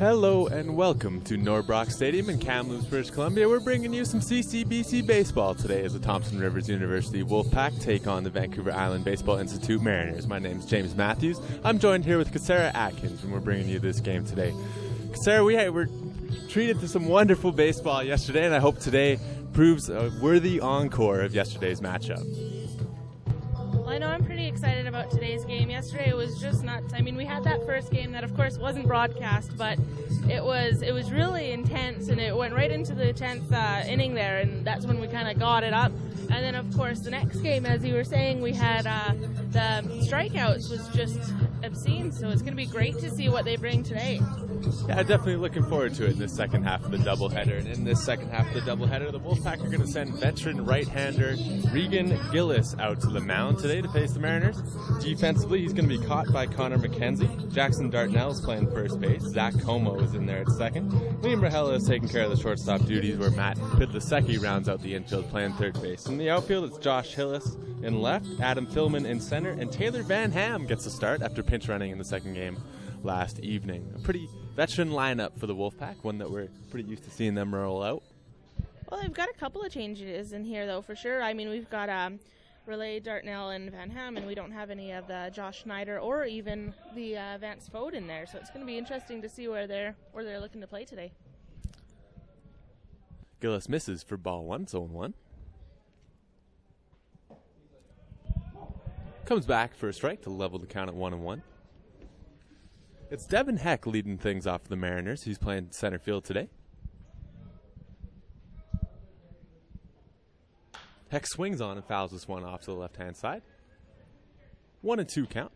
Hello and welcome to Norbrock Stadium in Kamloops, British Columbia. We're bringing you some CCBC baseball today as the Thompson Rivers University Wolfpack take on the Vancouver Island Baseball Institute Mariners. My name is James Matthews. I'm joined here with Kasara Atkins, and we're bringing you this game today. Kasara, we were treated to some wonderful baseball yesterday, and I hope today proves a worthy encore of yesterday's matchup. Well, I know I'm pretty excited about today's game. Yesterday it was just nuts. I mean, we had that first game that, of course, wasn't broadcast, but it was really intense, and it went right into the 10th inning there, and that's when we kind of got it up. And then, of course, the next game, as you were saying, we had the strikeouts was just obscene, so it's going to be great to see what they bring today. Yeah, definitely looking forward to it in this second half of the doubleheader. And in this second half of the doubleheader, the Wolfpack are going to send veteran right-hander Regan Gillis out to the mound today to face the Mariners. Defensively, he's going to be caught by Connor McKenzie. Jackson Dartnell is playing first base. Zach Como is in there at second. Liam Rahela is taking care of the shortstop duties, where Matt Pidlasecki rounds out the infield playing third base. In the outfield, it's Josh Hillis in left, Adam Philman in center, and Taylor Van Ham gets the start after pinch running in the second game last evening. A pretty veteran lineup for the Wolfpack, one that we're pretty used to seeing them roll out. Well, they've got a couple of changes in here, though, for sure. I mean, we've got Relay, Dartnell, and Van Ham, and we don't have any of the Josh Schneider or even the Vance Fode in there, so it's going to be interesting to see where they're looking to play today. Gillis misses for ball one, 0-1. Comes back for a strike to level the count at 1-1. It's Devin Heck leading things off for the Mariners. He's playing center field today. Heck swings on and fouls this one off to the left-hand side. 1-2 count.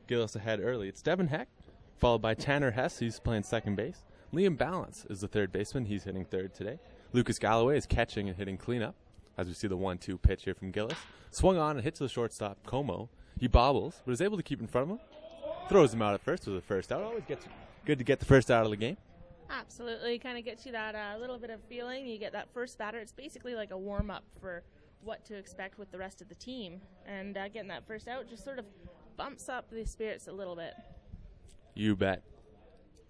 Gillis ahead early. It's Devin Heck, followed by Tanner Hess. He's playing second base. Liam Balance is the third baseman. He's hitting third today. Lucas Galloway is catching and hitting cleanup, as we see the 1-2 pitch here from Gillis. Swung on and hit to the shortstop, Como. He bobbles, but is able to keep in front of him. Throws him out at first with the first out. Always good to get the first out of the game. Absolutely. Kind of gets you that little bit of feeling. You get that first batter. It's basically like a warm-up for what to expect with the rest of the team. And getting that first out just sort of bumps up the spirits a little bit. You bet.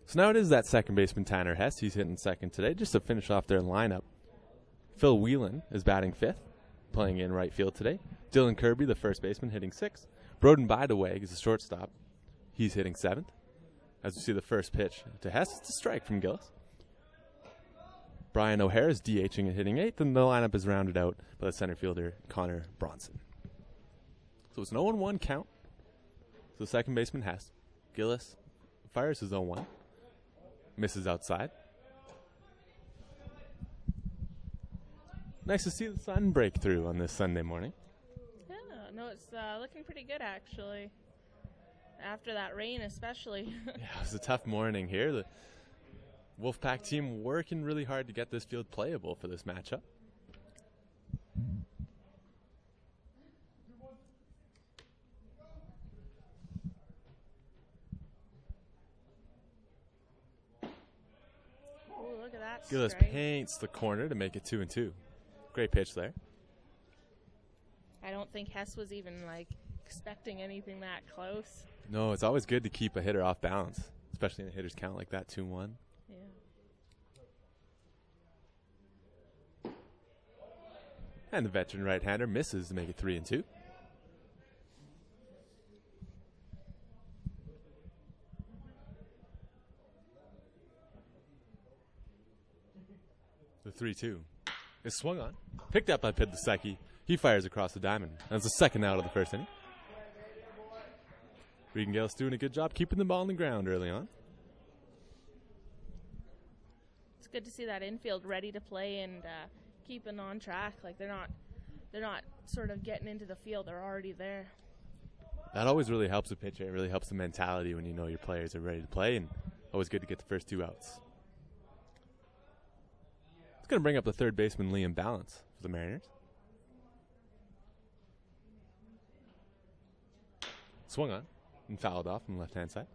So now it is that second baseman, Tanner Hess. He's hitting second today just to finish off their lineup. Phil Whelan is batting fifth, playing in right field today. Dylan Kirby, the first baseman, hitting sixth. Broden Bideweg is the shortstop. He's hitting seventh. As we see the first pitch to Hess, it's a strike from Gillis. Brian O'Hare is DHing and hitting eighth, and the lineup is rounded out by the center fielder, Connor Bronson. So it's an 0-1 count. So the second baseman, Hess. Gillis fires his 0-1. Misses outside. Nice to see the sun break through on this Sunday morning. Yeah, no, it's looking pretty good, actually. After that rain, especially. Yeah, it was a tough morning here. The Wolfpack team working really hard to get this field playable for this matchup. Ooh, look at that Gillis strike. paints the corner to make it 2-2. Great pitch there. I don't think Hess was even expecting anything that close. No, it's always good to keep a hitter off balance, especially in a hitter's count like that, 2-1. Yeah. And the veteran right-hander misses to make it 3-2. The 3-2 is swung on, picked up by Pidlasecki. He fires across the diamond. That's the second out of the first inning. Regan Gillis doing a good job keeping the ball on the ground early on. It's good to see that infield ready to play and keeping on track. Like they're not sort of getting into the field; they're already there. That always really helps a pitcher. It really helps the mentality when you know your players are ready to play, and always good to get the first two outs. It's going to bring up the third baseman, Liam Balance, for the Mariners. Swung on and fouled off on the left-hand side.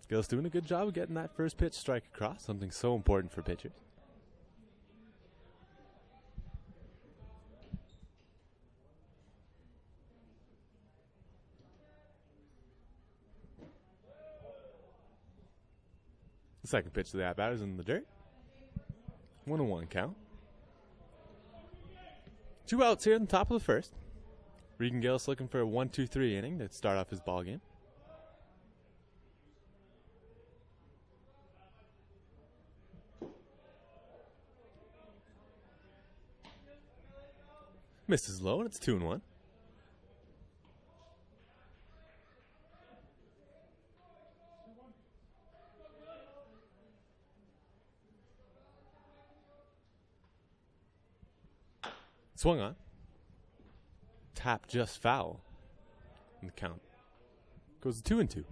Gillis doing a good job of getting that first pitch strike across, something so important for pitchers. The second pitch to the at-bat is in the dirt. 1-1 count. 2 outs here in the top of the first. Regan Gillis looking for a 1-2-3 inning to start off his ball game. Misses low, and it's 2-1. Swung on. Tap just foul. And the count goes to 2-2.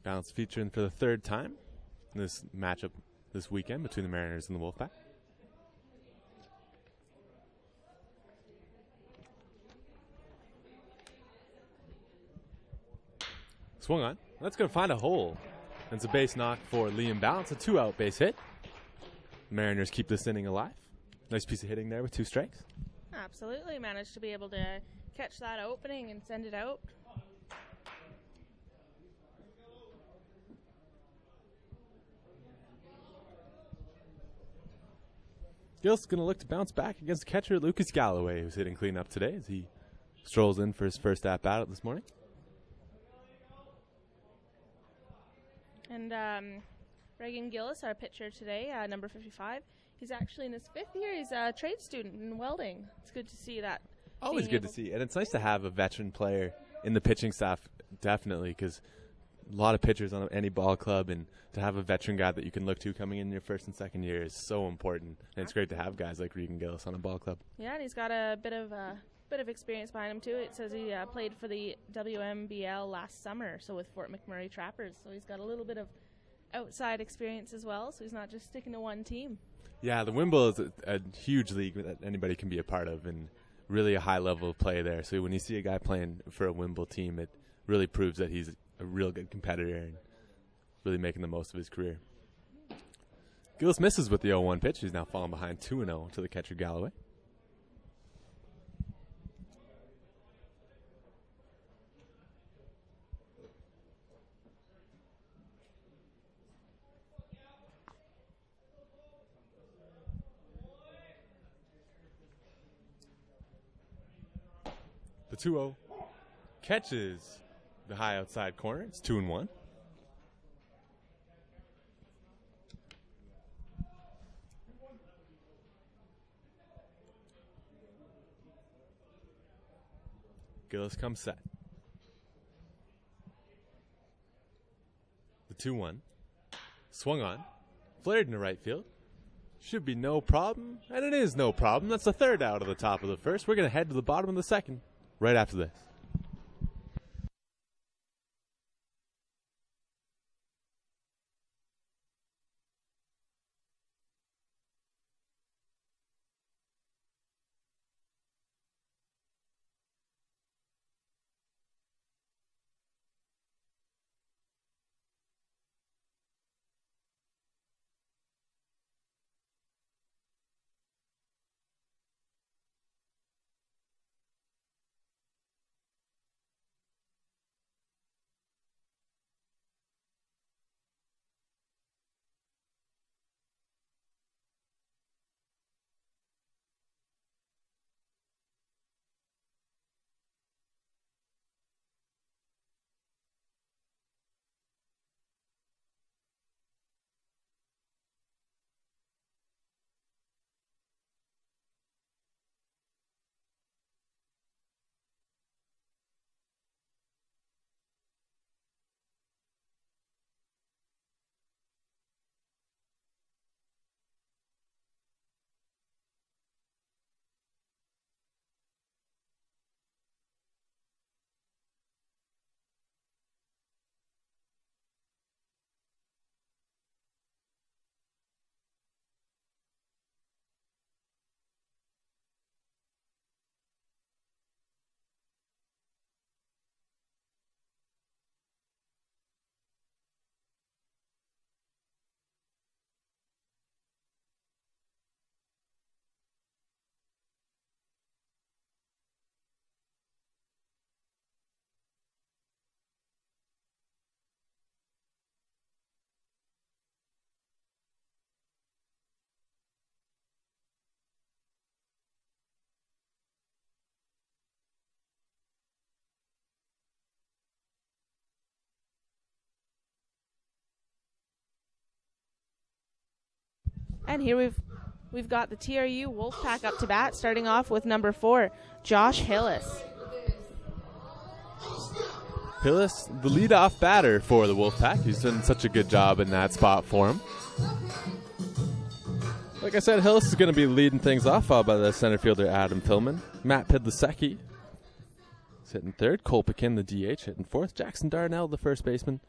Bounce featuring for the third time in this matchup this weekend between the Mariners and the Wolfpack. Swung on. That's going to find a hole. It's a base knock for Liam Balance, a 2-out base hit. The Mariners keep this inning alive. Nice piece of hitting there with 2 strikes. Absolutely. Managed to be able to catch that opening and send it out. Gil's going to look to bounce back against catcher Lucas Galloway, who's hitting cleanup today as he strolls in for his first at-bat this morning. And Regan Gillis, our pitcher today, number 55, he's actually in his 5th year. He's a trade student in welding. It's good to see that. Always good to see. And it's nice to have a veteran player in the pitching staff, definitely, because a lot of pitchers on any ball club, and to have a veteran guy that you can look to coming in your 1st and 2nd year is so important. And it's great to have guys like Regan Gillis on a ball club. Yeah, and he's got a bit of experience behind him too. It says he played for the WMBL last summer, so with Fort McMurray Trappers. So he's got a little bit of outside experience as well. So he's not just sticking to one team. Yeah, the Wimble is a huge league that anybody can be a part of, and really a high level of play there. So when you see a guy playing for a Wimble team, it really proves that he's a real good competitor and really making the most of his career. Gillis misses with the 0-1 pitch. He's now falling behind 2-0 to the catcher Galloway. The 2-0 catches the high outside corner. It's 2-1. Gillis comes set. The 2-1. Swung on. Flared into right field. Should be no problem. And it is no problem. That's the 3rd out of the top of the 1st. We're going to head to the bottom of the 2nd right after this. And here we've got the TRU WolfPack up to bat, starting off with number 4, Josh Hillis. Hillis, the leadoff batter for the Wolfpack. He's done such a good job in that spot for him. Like I said, Hillis is going to be leading things off, followed by the center fielder Adam Pillman. Matt Pidlasecki is hitting third. Cole Pekin, the DH, hitting fourth. Jackson Darnell, the first baseman,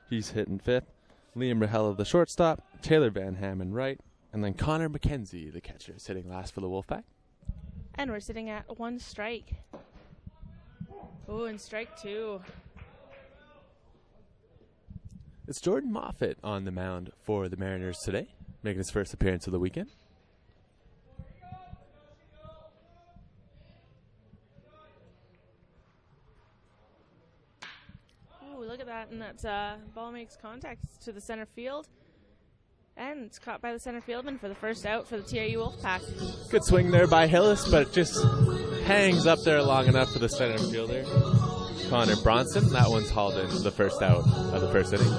he's hitting fifth. Liam Rahela, the shortstop. Taylor Van Hammond, right. And then Connor McKenzie, the catcher, is hitting last for the Wolfpack. And we're sitting at 1 strike. Oh, and strike 2. It's Jordan Moffett on the mound for the Mariners today, making his first appearance of the weekend. Ooh, look at that, and that ball makes contact to the center field. And it's caught by the center fieldsman for the first out for the TRU Wolfpack. Good swing there by Hillis, but it just hangs up there long enough for the center fielder, Connor Bronson. That one's hauled in for the first out of the first inning.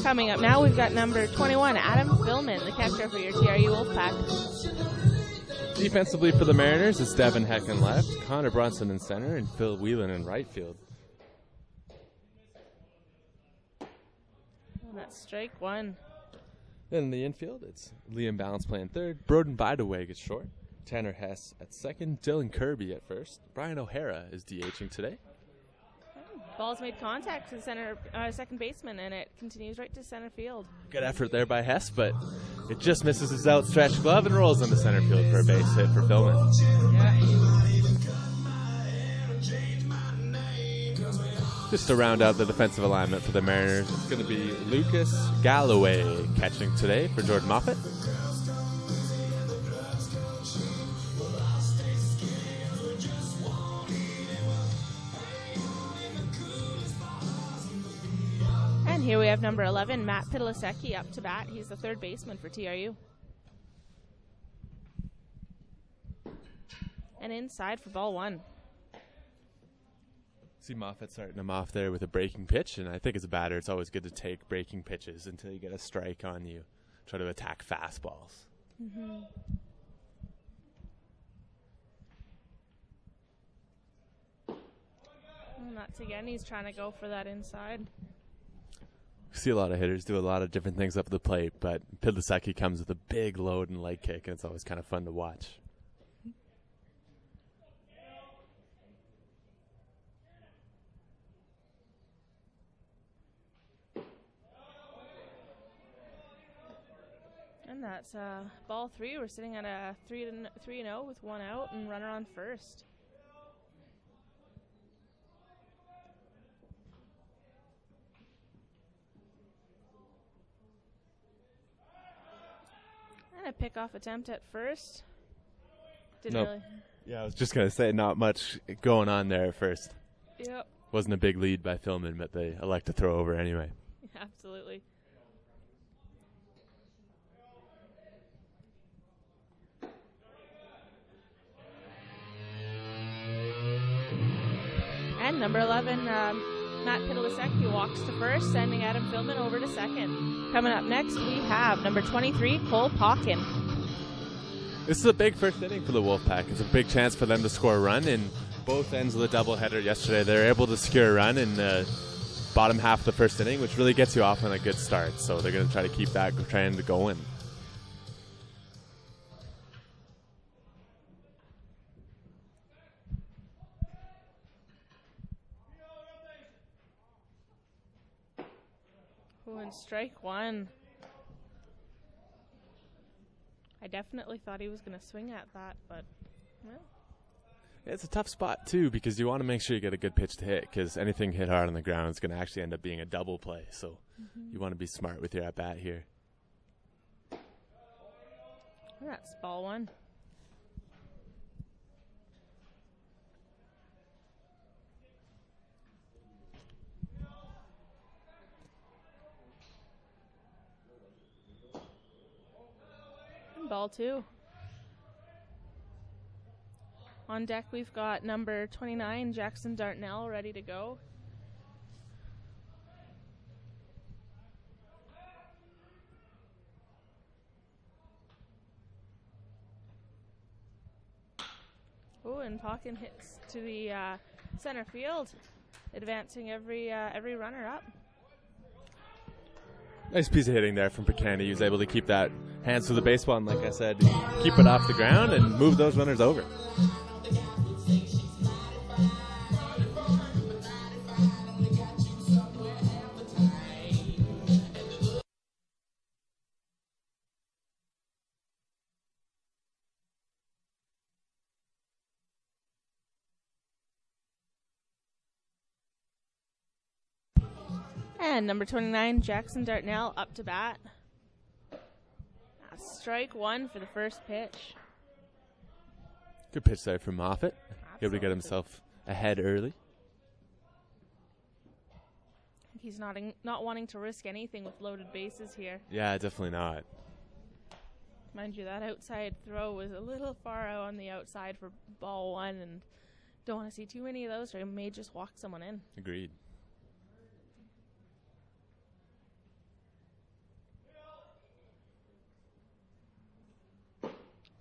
Coming up now, we've got number 21, Adam Pillman, the catcher for your TRU Wolfpack. Defensively for the Mariners, it's Devin Heck in left, Connor Bronson in center, and Phil Whelan in right field. And that's strike 1. Then in the infield, it's Liam Balance playing third, Broden Bideweg at short, Tanner Hess at second, Dylan Kirby at first. Brian O'Hara is DHing today. Ball's made contact to the second baseman, and it continues right to center field. Good effort there by Hess, but it just misses his outstretched glove and rolls into center field for a base hit for Philman. Yeah. Just to round out the defensive alignment for the Mariners, it's going to be Lucas Galloway catching today for Jordan Moffett. And here we have number 11, Matt Pidlasecki, up to bat. He's the third baseman for TRU. And inside for ball 1. See Moffett starting him off there with a breaking pitch, and I think as a batter it's always good to take breaking pitches until you get a strike on you. Try to attack fastballs. Mm-hmm. And that's again, he's trying to go for that inside. See a lot of hitters do a lot of different things up the plate, but Pidlasecki comes with a big load and leg kick, and it's always kind of fun to watch. And that's ball 3. We're sitting at a 3-0 with 1 out and runner on first. And a pickoff attempt at first. Didn't really. Yeah, I was just going to say not much going on there at first. Yep. Wasn't a big lead by Philman, but they elect to throw over anyway. Absolutely. And number 11, Matt Pidlasecki walks to first, sending Adam Pillman over to second. Coming up next, we have number 23, Cole Pekin. This is a big first inning for the Wolfpack. It's a big chance for them to score a run in both ends of the doubleheader yesterday. They were able to secure a run in the bottom half of the first inning, which really gets you off on a good start. So they're going to try to keep that trend going. Ooh, and strike 1. I definitely thought he was going to swing at that, but well. Yeah, it's a tough spot, too, because you want to make sure you get a good pitch to hit, because anything hit hard on the ground is going to actually end up being a double play. So you want to be smart with your at-bat here. That's ball 1. Ball 2. On deck, we've got number 29, Jackson Dartnell, ready to go. Oh, and Hawken hits to the center field, advancing every runner up. Nice piece of hitting there from Picani. He was able to keep that hands to the baseball and, like I said, keep it off the ground and move those runners over. And number 29, Jackson Dartnell, up to bat. Strike one for the first pitch. Good pitch there from Moffitt. Able to get himself ahead early. He's not wanting to risk anything with loaded bases here. Yeah, definitely not. Mind you, that outside throw was a little far out on the outside for ball one, and don't want to see too many of those, or he may just walk someone in. Agreed.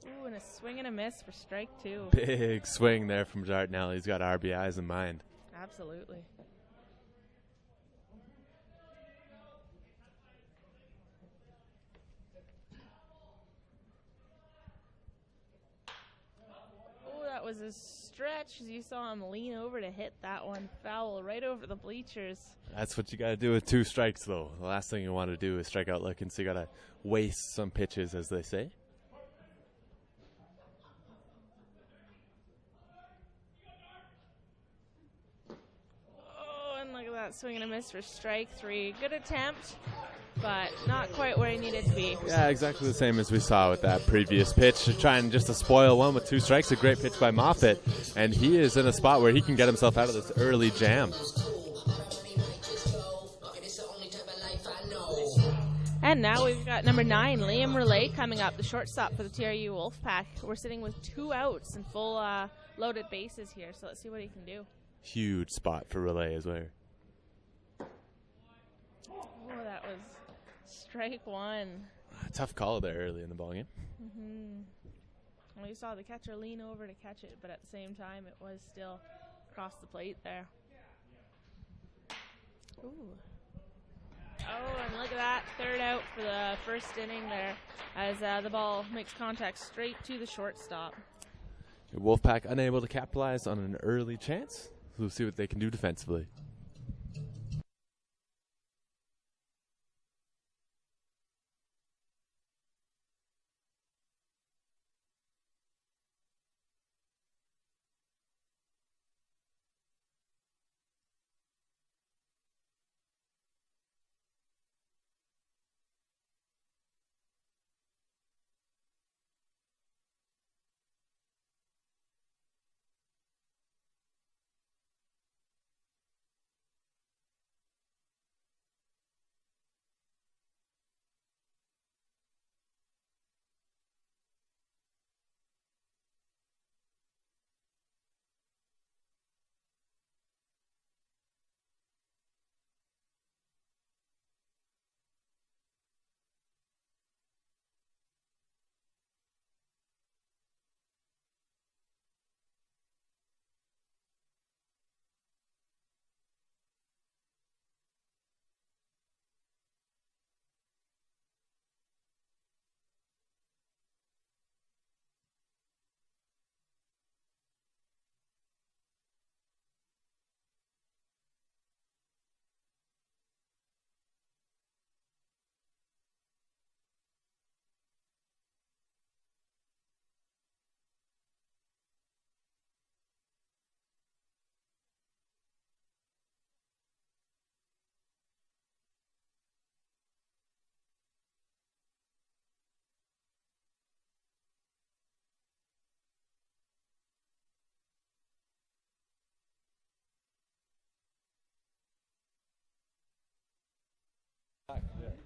Ooh, and a swing and a miss for strike two. Big swing there from Dartnell. He's got RBIs in mind. Absolutely. Oh, that was a stretch as you saw him lean over to hit that one foul right over the bleachers. That's what you got to do with two strikes, though. The last thing you want to do is strike out looking, so you got to waste some pitches, as they say. That swing and a miss for strike three. Good attempt, but not quite where he needed to be. Yeah, exactly the same as we saw with that previous pitch. Trying just to spoil one with two strikes. A great pitch by Moffitt, and he is in a spot where he can get himself out of this early jam. And now we've got number 9, Liam Relay, coming up, the shortstop for the TRU WolfPack. We're sitting with 2 outs and full loaded bases here, so let's see what he can do. Huge spot for Relay as well. Oh, that was strike one. Tough call there early in the ballgame. Well, you saw the catcher lean over to catch it, but at the same time, it was still across the plate there. Ooh. Oh, and look at that. Third out for the first inning there as the ball makes contact straight to the shortstop. Wolfpack unable to capitalize on an early chance. We'll see what they can do defensively.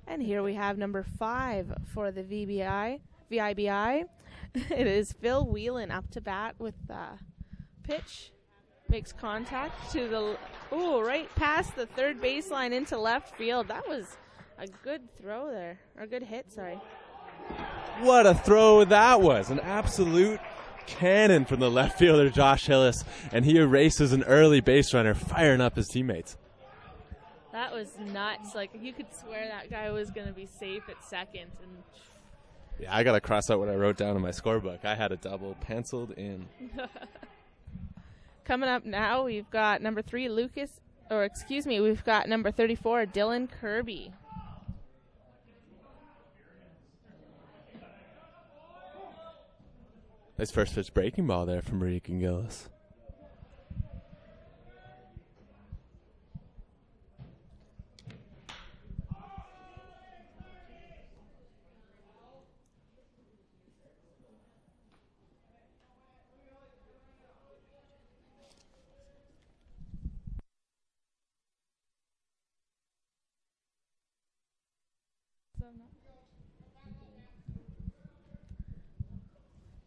And here we have number 5 for the VIBI. It is Phil Whelan up to bat with pitch. Makes contact to the, right past the third baseline into left field. That was a good throw there, or a good hit, sorry. What a throw that was. An absolute cannon from the left fielder, Josh Hillis, and he erases an early base runner, firing up his teammates. That was nuts. Like, you could swear that guy was going to be safe at second. And yeah, I got to cross out what I wrote down in my scorebook. I had a double penciled in. Coming up now, we've got number 3, we've got number 34, Dylan Kirby. Nice first pitch breaking ball there from Regan Gillis.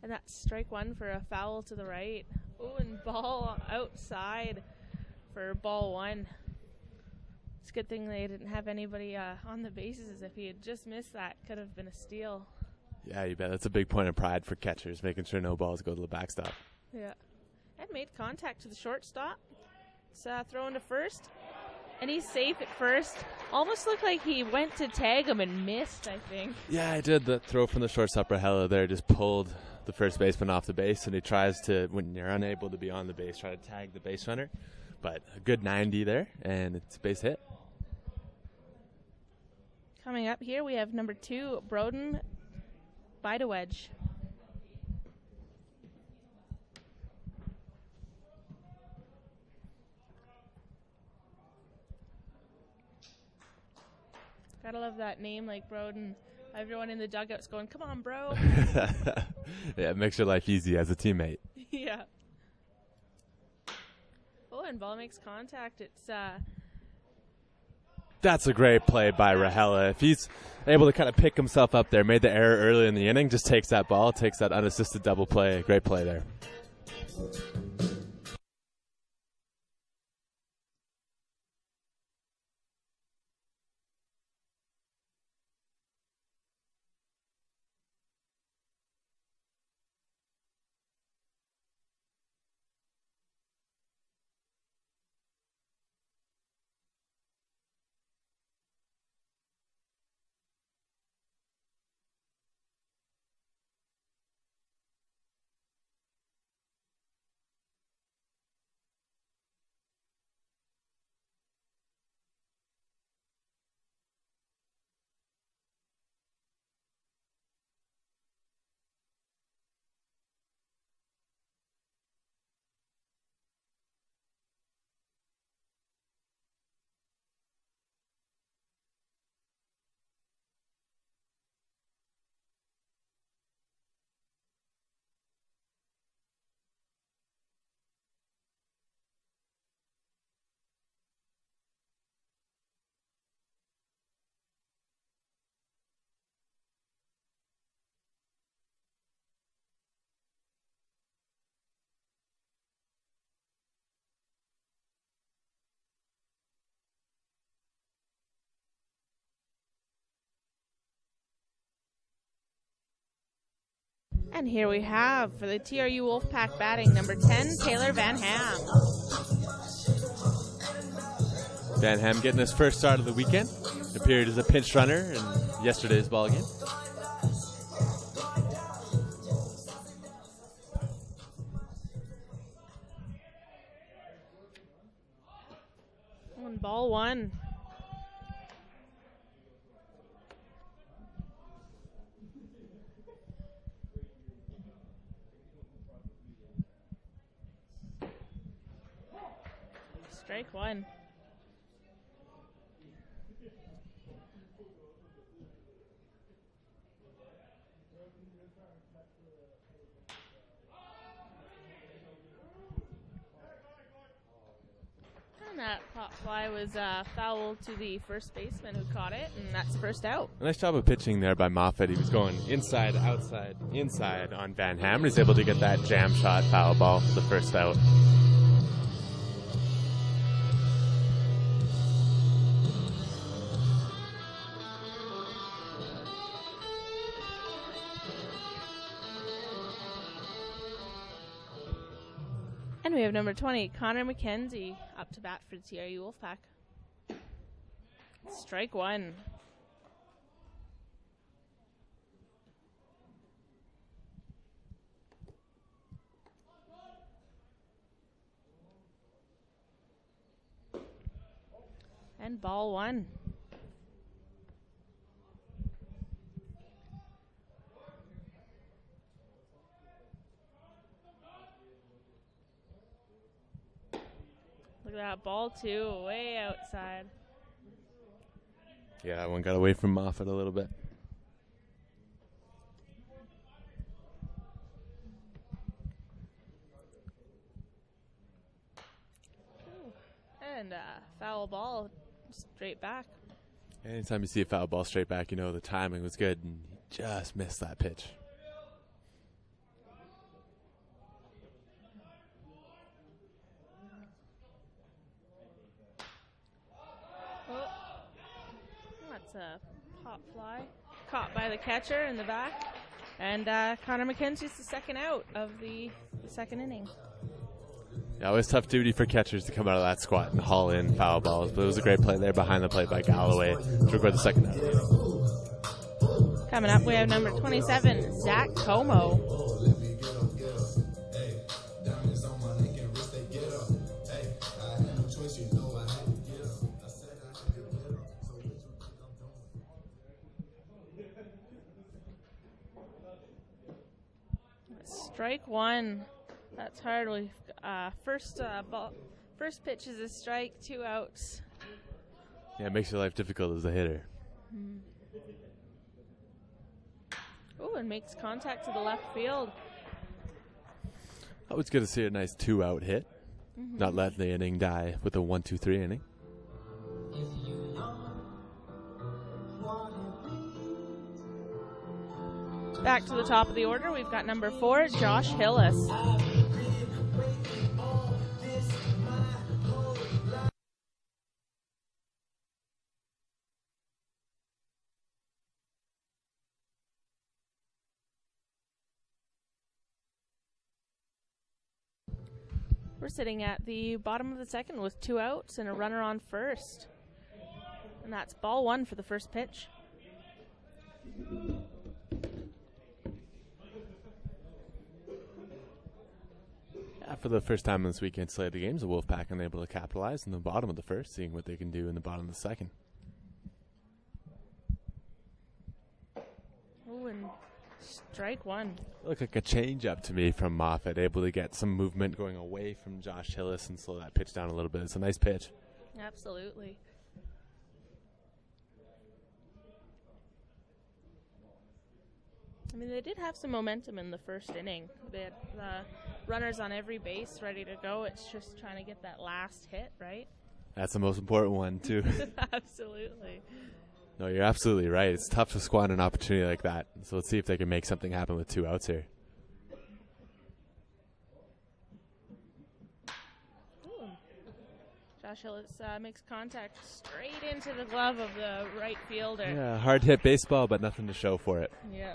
And that's strike 1 for a foul to the right. Oh, and ball outside for ball 1. It's a good thing they didn't have anybody on the bases. If he had just missed that, could have been a steal. Yeah, you bet. That's a big point of pride for catchers, making sure no balls go to the backstop. Yeah. And made contact to the shortstop. It's throwing to first. And he's safe at first. Almost looked like he went to tag him and missed, I think. Yeah, I did. The throw from the shortstop, Rahela, there just pulled the first baseman off the base, and he tries to, when you're unable to be on the base, try to tag the base runner. But a good 90 there, and it's a base hit. Coming up here, we have number 2, Broden Bidewedge. Gotta love that name, like Broden. Everyone in the dugout's going, "Come on, bro." Yeah, it makes your life easy as a teammate. Yeah. Oh, and ball makes contact. It's That's a great play by Rahela. If he's able to kind of pick himself up there, made the error early in the inning, just takes that ball, takes that unassisted double play. Great play there. And here we have, for the TRU WolfPack batting, number 10, Taylor Van Ham. Van Ham getting his first start of the weekend. Appeared as a pinch runner in yesterday's ball game. And ball 1. Strike 1. And that pop fly was foul to the first baseman who caught it, and that's the first out. A nice job of pitching there by Moffett. He was going inside, outside, inside on Van Ham, and he's able to get that jam shot foul ball for the first out. And we have number 20, Connor McKenzie, up to bat for the TRU WolfPack. Strike one. And ball one. Look at that, ball two, way outside. Yeah, that one got away from Moffat a little bit. And foul ball straight back. Anytime you see a foul ball straight back, you know the timing was good, and he just missed that pitch. That's a pop fly. Caught by the catcher in the back. And Connor McKenzie's the second out of the second inning. Yeah, always tough duty for catchers to come out of that squat and haul in foul balls, but it was a great play there behind the plate by Galloway to record the second out. Coming up, we have number 27, Zach Como. Strike one. That's hard. We've first pitch is a strike, 2 outs. Yeah, it makes your life difficult as a hitter. Oh, and makes contact to the left field. Always good to see a nice 2-out hit. Not letting the inning die with a 1-2-3 inning. Back to the top of the order, we've got number 4, Josh Hillis. We're sitting at the bottom of the second with 2 outs and a runner on first. And that's ball one for the first pitch. For the first time in this weekend slate of the games, the Wolfpack unable to capitalize in the bottom of the first, seeing what they can do in the bottom of the second. Oh, and strike one. Looked like a change-up to me from Moffat, able to get some movement going away from Josh Hillis and slow that pitch down a little bit. It's a nice pitch. Absolutely. I mean, they did have some momentum in the first inning. They had runners on every base ready to go. It's just trying to get that last hit, right? That's the most important one, too. Absolutely. No, you're absolutely right. It's tough to squander an opportunity like that. So let's see if they can make something happen with 2 outs here. Ooh. Josh Hillis makes contact straight into the glove of the right fielder. Yeah, hard hit baseball, but nothing to show for it. Yeah.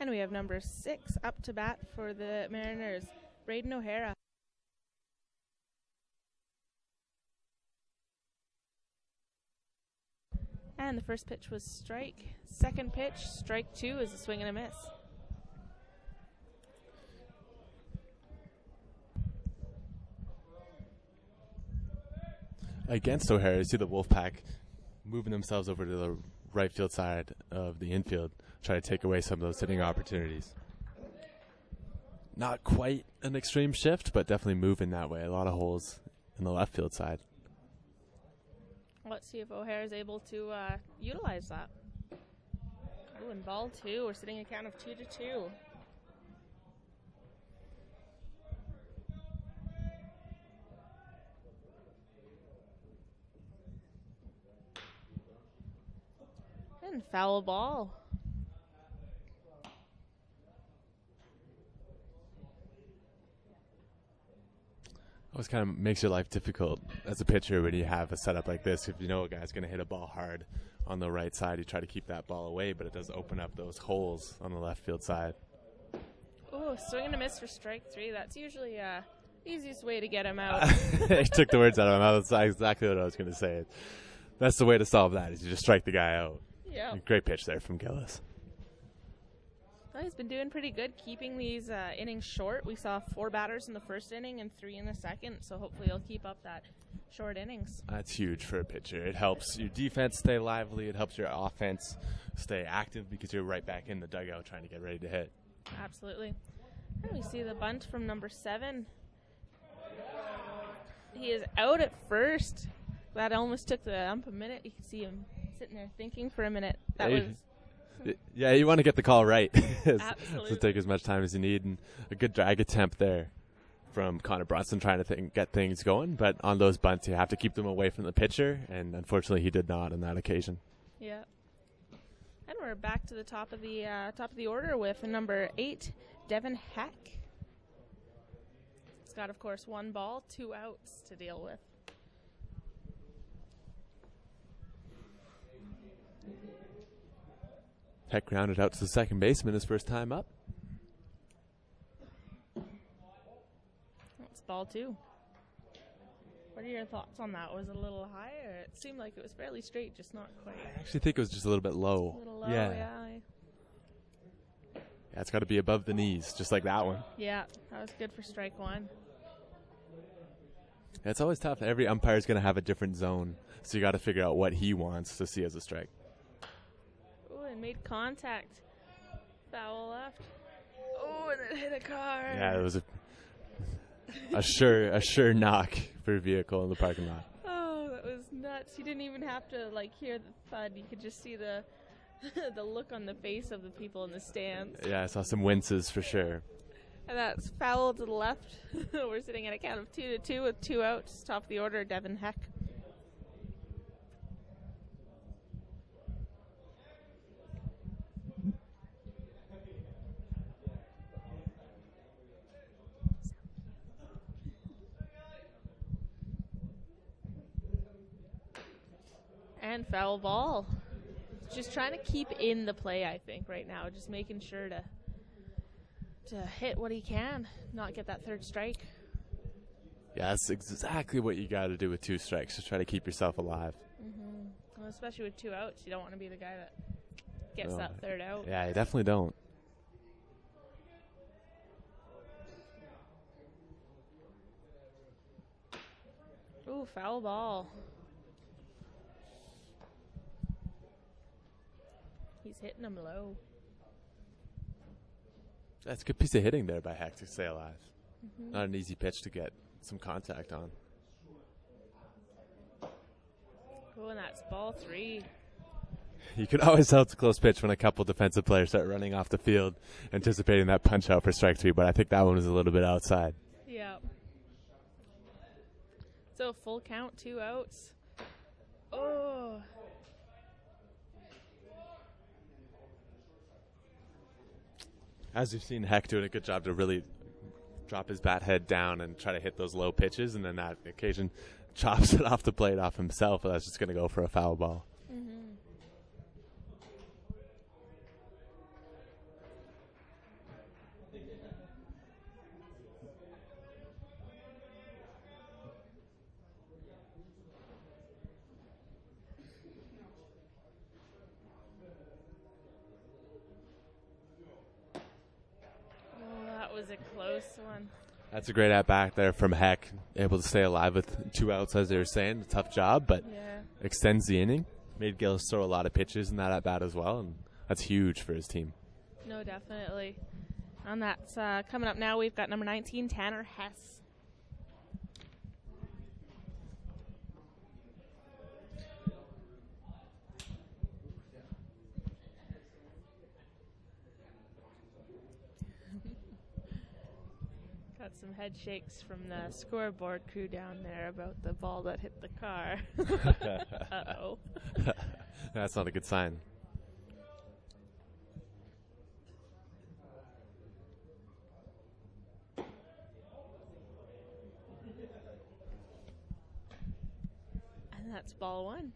And we have number 6 up to bat for the Mariners, Braden O'Hara. And the first pitch was strike. Second pitch, strike 2, is a swing and a miss. Against O'Hara, you see the Wolfpack moving themselves over to the right field side of the infield, try to take away some of those hitting opportunities. Not quite an extreme shift, but definitely moving that way. A lot of holes in the left field side. Let's see if O'Hara is able to utilize that. Ooh, and ball 2. We're sitting a count of 2-2. And foul ball. Always kind of makes your life difficult as a pitcher when you have a setup like this. If you know a guy's going to hit a ball hard on the right side, you try to keep that ball away, but it does open up those holes on the left field side. Oh, swing and a miss for strike 3. That's usually the easiest way to get him out. He took the words out of my mouth. That's exactly what I was going to say. That's the way to solve that, is you just strike the guy out. Yeah. Great pitch there from Gillis. Well, he's been doing pretty good keeping these innings short. We saw 4 batters in the first inning and 3 in the second, so hopefully he'll keep up that short innings. That's huge for a pitcher. It helps your defense stay lively. It helps your offense stay active because you're right back in the dugout trying to get ready to hit. Absolutely. And we see the bunt from number 7. He is out at first. That almost took the ump a minute. You can see him sitting there thinking for a minute. That was... Yeah, you want to get the call right. Absolutely. So take as much time as you need. And a good drag attempt there from Connor Brunson trying to get things going. But on those bunts, you have to keep them away from the pitcher. And unfortunately, he did not on that occasion. Yeah. And we're back to the top of the order with number 8, Devin Heck. He's got, of course, 1 ball, 2 outs to deal with. Heck grounded out to the second baseman his first time up. That's ball 2. What are your thoughts on that? Was it a little higher? It seemed like it was fairly straight, just not quite. I actually think it was just a little bit low. A little low, yeah. Yeah, it's got to be above the knees, just like that one. Yeah, that was good for strike 1. Yeah, it's always tough. Every umpire is going to have a different zone, so you got to figure out what he wants to see as a strike. And made contact. Foul left. Oh, and it hit a car. Yeah, it was a sure knock for a vehicle in the parking lot. Oh, that was nuts. You didn't even have to hear the thud. You could just see the the look on the face of the people in the stands. Yeah, I saw some winces for sure. And that's foul to the left. We're sitting at a count of 2-2 with 2 outs. Top of the order, Devin Heck. And foul ball. Just trying to keep in the play, I think, right now. Just making sure to hit what he can, not get that 3rd strike. Yeah, that's exactly what you got to do with 2 strikes, to try to keep yourself alive. Mm-hmm. Well, especially with 2 outs, you don't want to be the guy that gets that 3rd out. Yeah, you definitely don't. Ooh, foul ball. He's hitting him low. That's a good piece of hitting there by Heck to stay alive. Mm-hmm. Not an easy pitch to get some contact on. Oh, and that's ball 3. You can always tell it's a close pitch when a couple defensive players start running off the field, anticipating that punch out for strike 3, but I think that one was a little bit outside. Yeah. So full count, 2 outs. Oh. As you've seen, Heck doing a good job to really drop his bat head down and try to hit those low pitches, and then that occasion chops it off the plate off himself, but that's just going to go for a foul ball. Mm-hmm. was a close one. That's a great at-bat there from Heck. Able to stay alive with 2 outs, as they were saying. Tough job, but extends the inning. Made Gillis throw a lot of pitches in that at-bat as well, and that's huge for his team. No, definitely. And that's coming up now. We've got number 19, Tanner Hess. Got some head shakes from the scoreboard crew down there about the ball that hit the car. Uh-oh. That's not a good sign. And that's ball 1.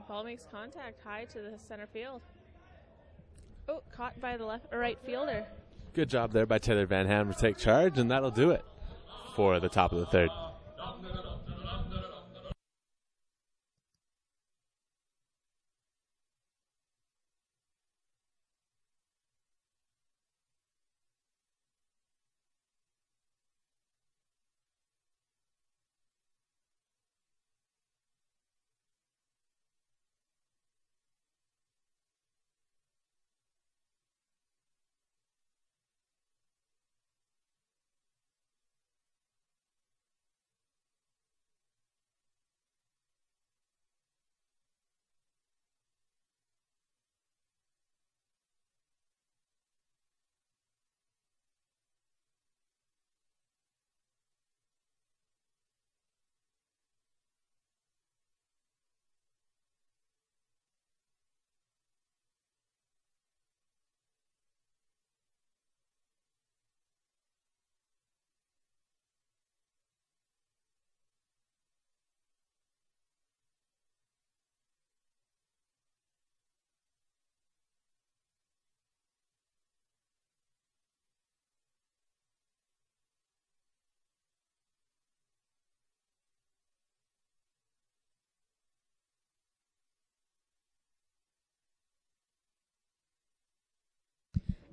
Ball makes contact high to the center field. Oh, caught by the left or right fielder. Good job there by Taylor Van Ham to take charge, and that'll do it for the top of the 3rd.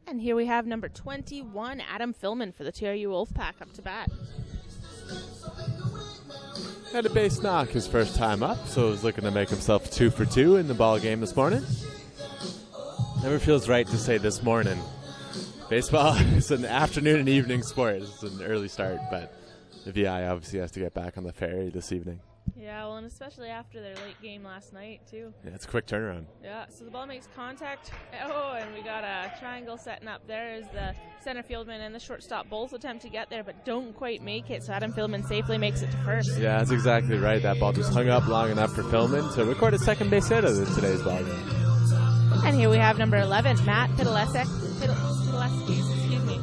And here we have number 21, Adam Philman for the TRU WolfPack up to bat. Had a base knock his first time up, so he's looking to make himself 2 for 2 in the ball game this morning. Never feels right to say this morning. Baseball is an afternoon and evening sport. It's an early start, but the VI obviously has to get back on the ferry this evening. Yeah, well, and especially after their late game last night, too. Yeah, it's a quick turnaround. Yeah, so the ball makes contact. Oh, and we got a triangle setting up there as the center fieldman and the shortstop both attempt to get there, but don't quite make it, so Adam Philman safely makes it to first. Yeah, that's exactly right. That ball just hung up long enough for Philman to record a second base hit of today's ball game. And here we have number 11, Matt Pidalesek. Excuse me.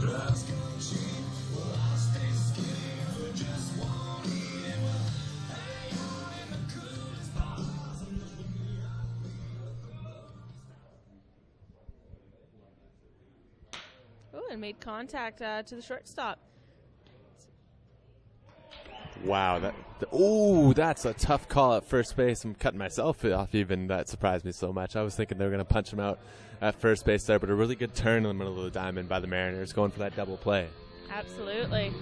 And made contact to the shortstop. Wow, that's a tough call at first base. I'm cutting myself off even. That surprised me so much. I was thinking they were going to punch him out at first base there, but a really good turn in the middle of the diamond by the Mariners, going for that double play. Absolutely.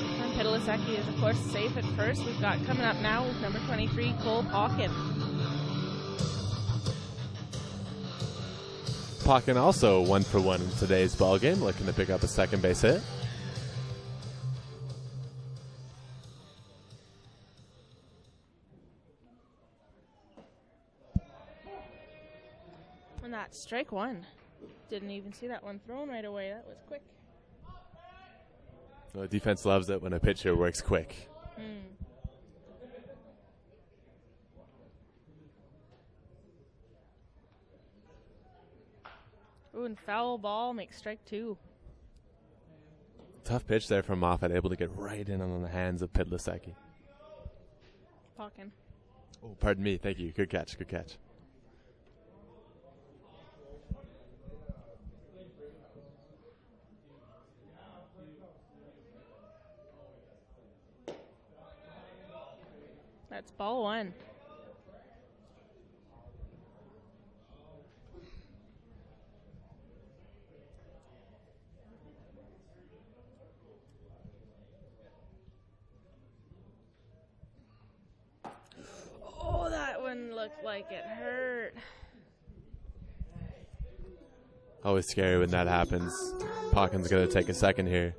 And Pidalesecki is, of course, safe at first. We've got coming up now with number 23, Cole Pauken. Pauken also 1 for 1 in today's ball game, looking to pick up a second base hit. And that's strike 1. Didn't even see that one thrown right away. That was quick. Well, the defense loves it when a pitcher works quick. Ooh, and foul ball makes strike 2. Tough pitch there from Moffat, able to get right in on the hands of Pidalesecki. Pauken. Oh, pardon me. Thank you. Good catch. Good catch. That's ball one. Oh, that one looked like it hurt. Always scary when that happens. Pawkin's going to take a second here.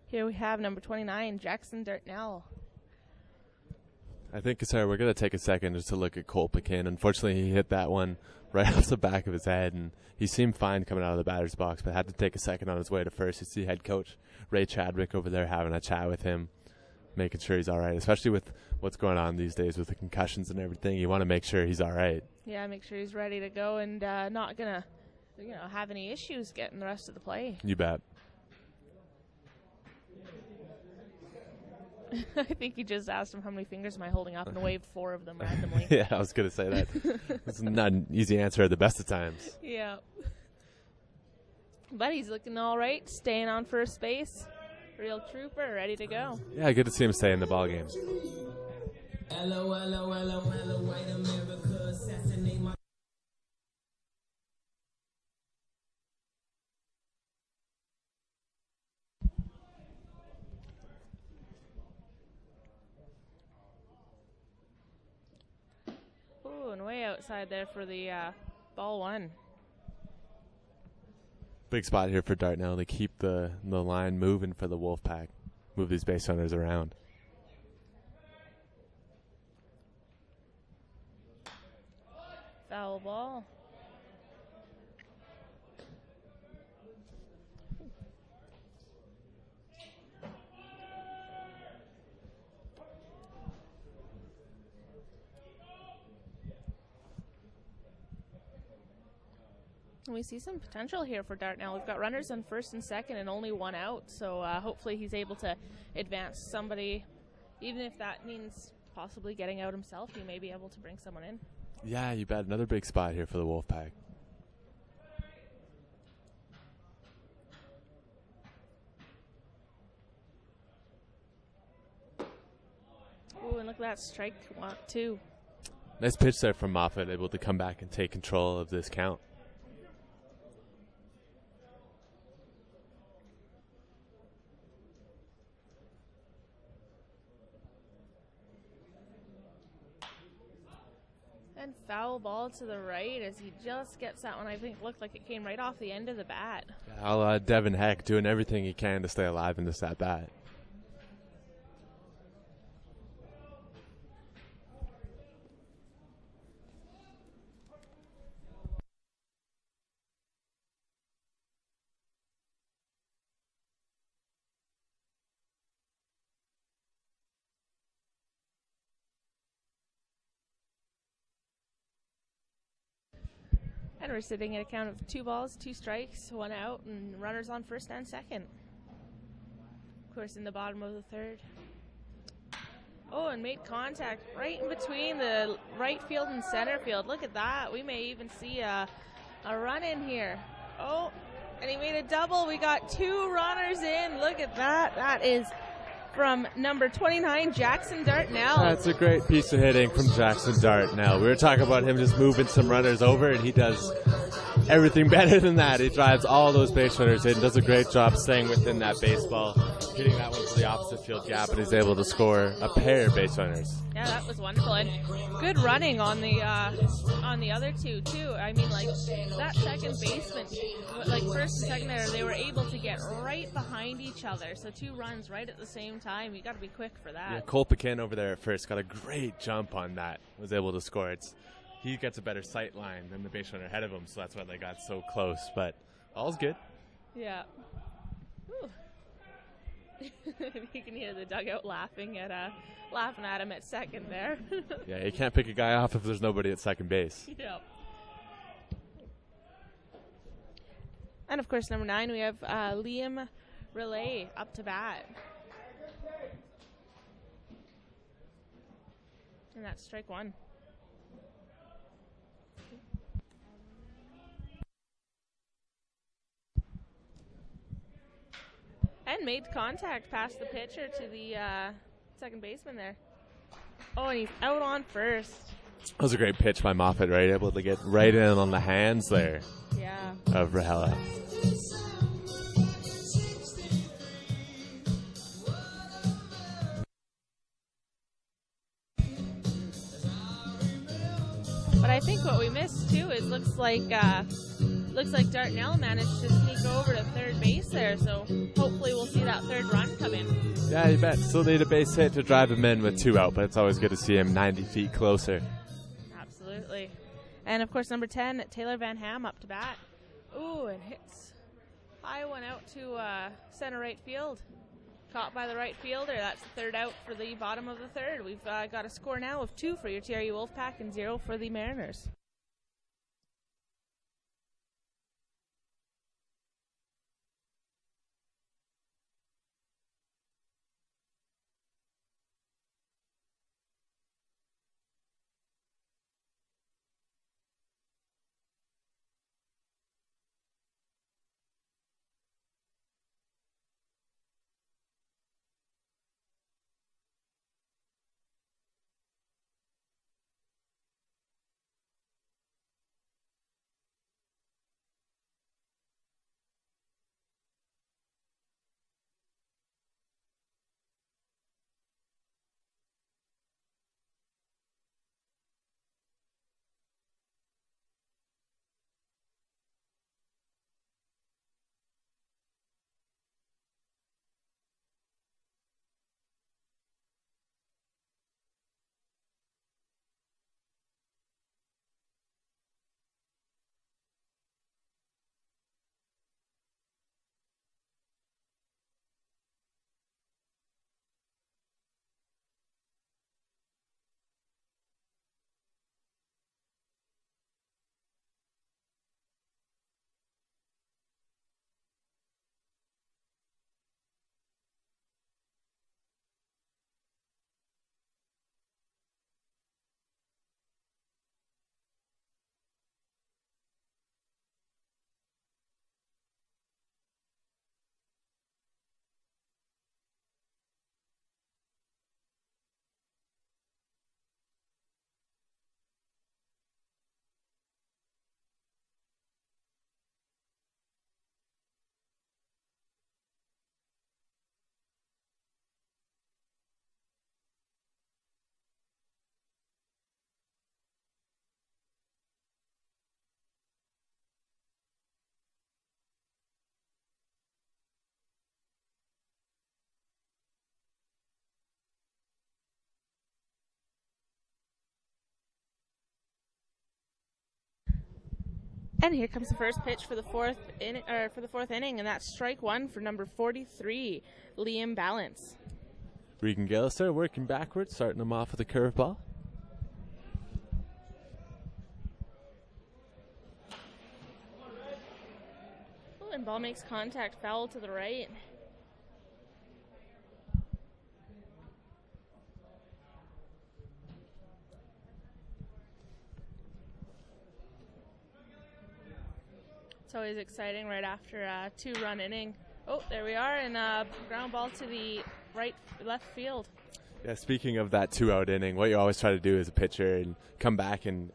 Here we have number 29, Jackson Dartnell. I think, sorry, we're going to take a second just to look at Cole Pekin. Unfortunately, he hit that one right off the back of his head, and he seemed fine coming out of the batter's box, but had to take a second on his way to first. You see head coach Ray Chadwick over there having a chat with him, making sure he's all right, especially with what's going on these days with the concussions and everything. You want to make sure he's all right. Yeah, make sure he's ready to go and not going to have any issues getting the rest of the play. You bet. I think he just asked him how many fingers am I holding up and waved 4 of them randomly. Yeah, I was going to say that. It's not an easy answer at the best of times. Yeah. But he's looking all right, staying on first base. Real trooper, ready to go. Yeah, good to see him stay in the ball game. Ooh, and way outside there for the ball one. Big spot here for Dartnell to keep the line moving for the Wolfpack. Move these base runners around. Foul ball. We see some potential here for Dartnell. We've got runners on first and second and only 1 out, so hopefully he's able to advance somebody, even if that means possibly getting out himself. He may be able to bring someone in. Yeah, you bet. Another big spot here for the Wolfpack. Ooh, and look at that strike 2. Nice pitch there from Moffat, able to come back and take control of this count. And foul ball to the right as he just gets that one. I think looked like it came right off the end of the bat. Devin Heck doing everything he can to stay alive in this at bat. And we're sitting at a count of 2 balls, 2 strikes, 1 out, and runners on first and second. Of course, in the bottom of the third. Oh, and made contact right in between the right field and center field. Look at that. We may even see a run in here. Oh, and he made a double. We got 2 runners in. Look at that. That is from number 29, Jackson Dartnell. That's a great piece of hitting from Jackson Dartnell. We were talking about him just moving some runners over, and he does everything better than that. He drives all those base runners in, does a great job staying within that baseball, hitting that one to the opposite field gap, and he's able to score a pair of base runners. Yeah, that was wonderful, and good running on the other 2 too. I mean, like that second baseman, like first and second there, they were able to get right behind each other. So 2 runs right at the same time. You got to be quick for that. Yeah, Cole Pekin over there at first got a great jump on that. Was able to score. He gets a better sight line than the base runner ahead of him, so that's why they got so close. But all's good. Yeah. You can hear the dugout laughing at him at second there. Yeah, you can't pick a guy off if there's nobody at second base. Yep. And, of course, number 9, we have Liam Relay up to bat. And that's strike 1. And made contact past the pitcher to the second baseman there. Oh, and he's out on first. That was a great pitch by Moffat, right? Able to get right in on the hands there. Yeah. Of Rahela. But I think what we missed too is looks like Dartnell managed to sneak over to third base there, so hopefully we'll see that third run come in. Yeah, you bet. Still need a base hit to drive him in with 2 out, but it's always good to see him 90 feet closer. Absolutely. And of course number 10, Taylor Van Ham up to bat. Ooh, and hits high one out to center right field. Caught by the right fielder. That's the third out for the bottom of the third. We've got a score now of 2 for your TRU Wolfpack and 0 for the Mariners. And here comes the first pitch for the fourth inning, and that's strike 1 for number 43, Liam Balance. Regan Gillis there working backwards, starting him off with a curveball. Oh, and ball makes contact, foul to the right. It's always exciting right after a 2-run inning. Oh, there we are, and ground ball to the left field. Yeah, speaking of that 2-out inning, what you always try to do as a pitcher and come back and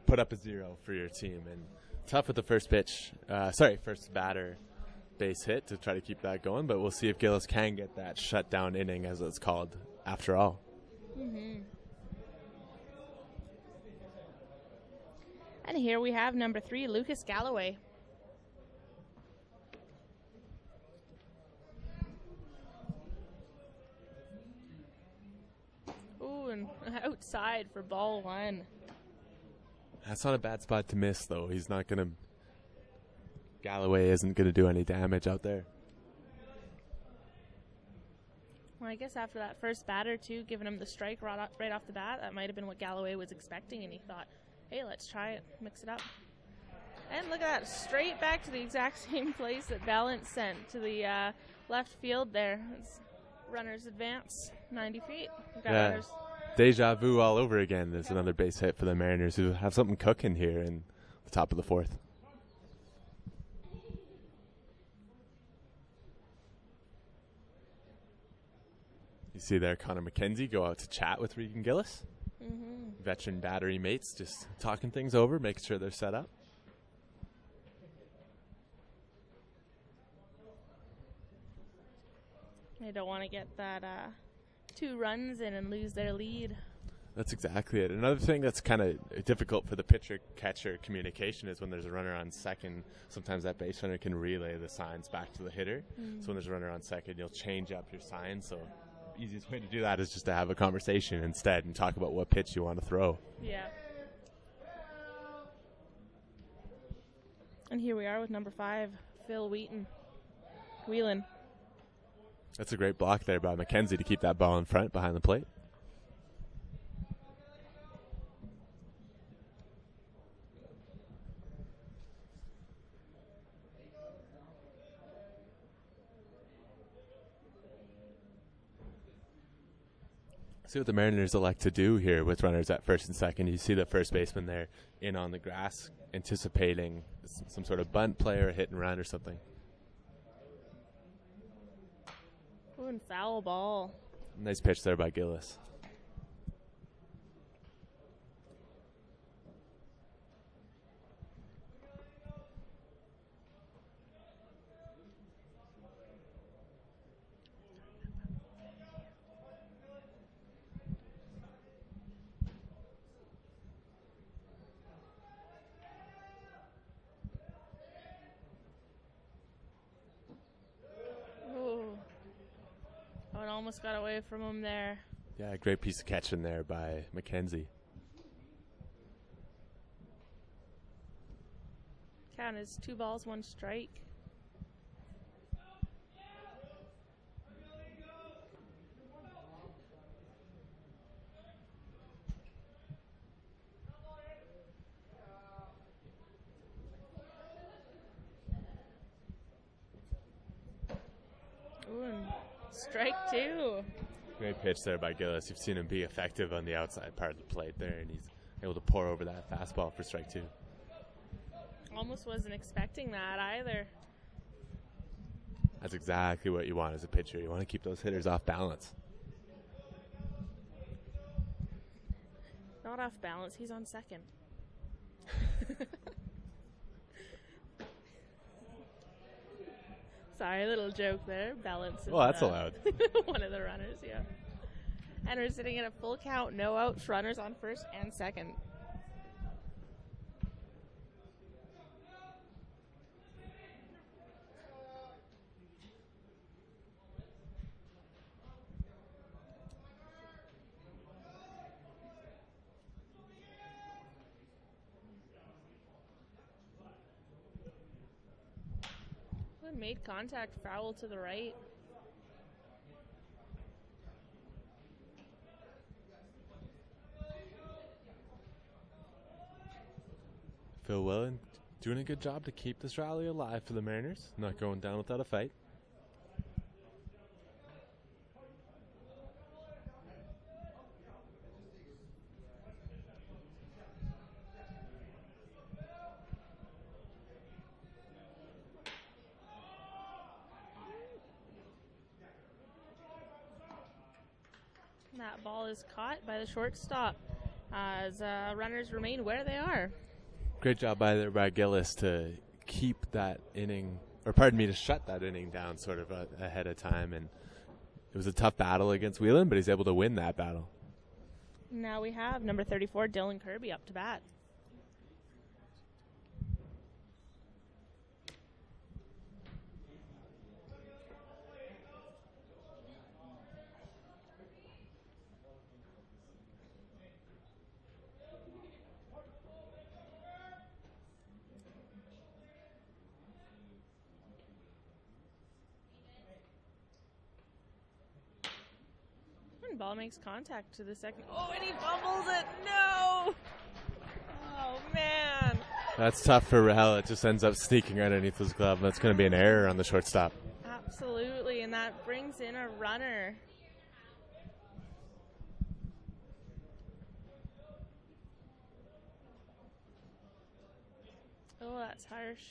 put up a 0 for your team. And tough with the first batter base hit to try to keep that going, but we'll see if Gillis can get that shutdown inning, as it's called, after all. Mm-hmm. And here we have number 3, Lucas Galloway. Ooh, and outside for ball 1. That's not a bad spot to miss, though. Galloway isn't going to do any damage out there. Well, I guess after that first batter, too, giving him the strike right off the bat, that might have been what Galloway was expecting, and he thought, hey, let's try it, mix it up. And look at that, straight back to the exact same place that Balance sent to the left field there. It's runners advance 90 feet. We've got runners. Deja vu all over again. There's another base hit for the Mariners, who have something cooking here in the top of the fourth. You see there Connor McKenzie go out to chat with Regan Gillis. Veteran battery mates just talking things over, making sure they're set up. They don't want to get that 2 runs in and lose their lead. That's exactly it. Another thing that's kind of difficult for the pitcher-catcher communication is when there's a runner on second, sometimes that base runner can relay the signs back to the hitter. So when there's a runner on second, you'll change up your signs. So the easiest way to do that is just to have a conversation instead and talk about what pitch you want to throw. Yeah. And here we are with number 5, Phil Whelan. That's a great block there by McKenzie to keep that ball in front behind the plate. See what the Mariners elect to do here with runners at first and second. You see the first baseman there in on the grass, anticipating some sort of bunt play or a hit and run or something. Ooh, and foul ball. Nice pitch there by Gillis. Almost got away from him there. Yeah, great piece of catching there by McKenzie. Count is 2 balls, 1 strike. Ooh, and strike 2. Great pitch there by Gillis. You've seen him be effective on the outside part of the plate there, and he's able to pour over that fastball for strike 2. Almost wasn't expecting that either. That's exactly what you want as a pitcher. You want to keep those hitters off balance. Not off balance, he's on second. Sorry, a little joke there. Balance. Oh, that's allowed. One of the runners, yeah. And we're sitting at a full count, no outs, runners on first and second. Made contact, foul to the right. Phil Whelan doing a good job to keep this rally alive for the Mariners, not going down without a fight. That ball is caught by the shortstop as runners remain where they are. Great job by Gillis to keep that inning, or pardon me, to shut that inning down sort of ahead of time. And it was a tough battle against Whelan, but he's able to win that battle. Now we have number 34, Dylan Kirby, up to bat. Ball makes contact to the second. Oh, and he fumbles it. No! Oh, man. That's tough for Rel. It just ends up sneaking right underneath his glove. That's going to be an error on the shortstop. Absolutely, and that brings in a runner. Oh, that's harsh.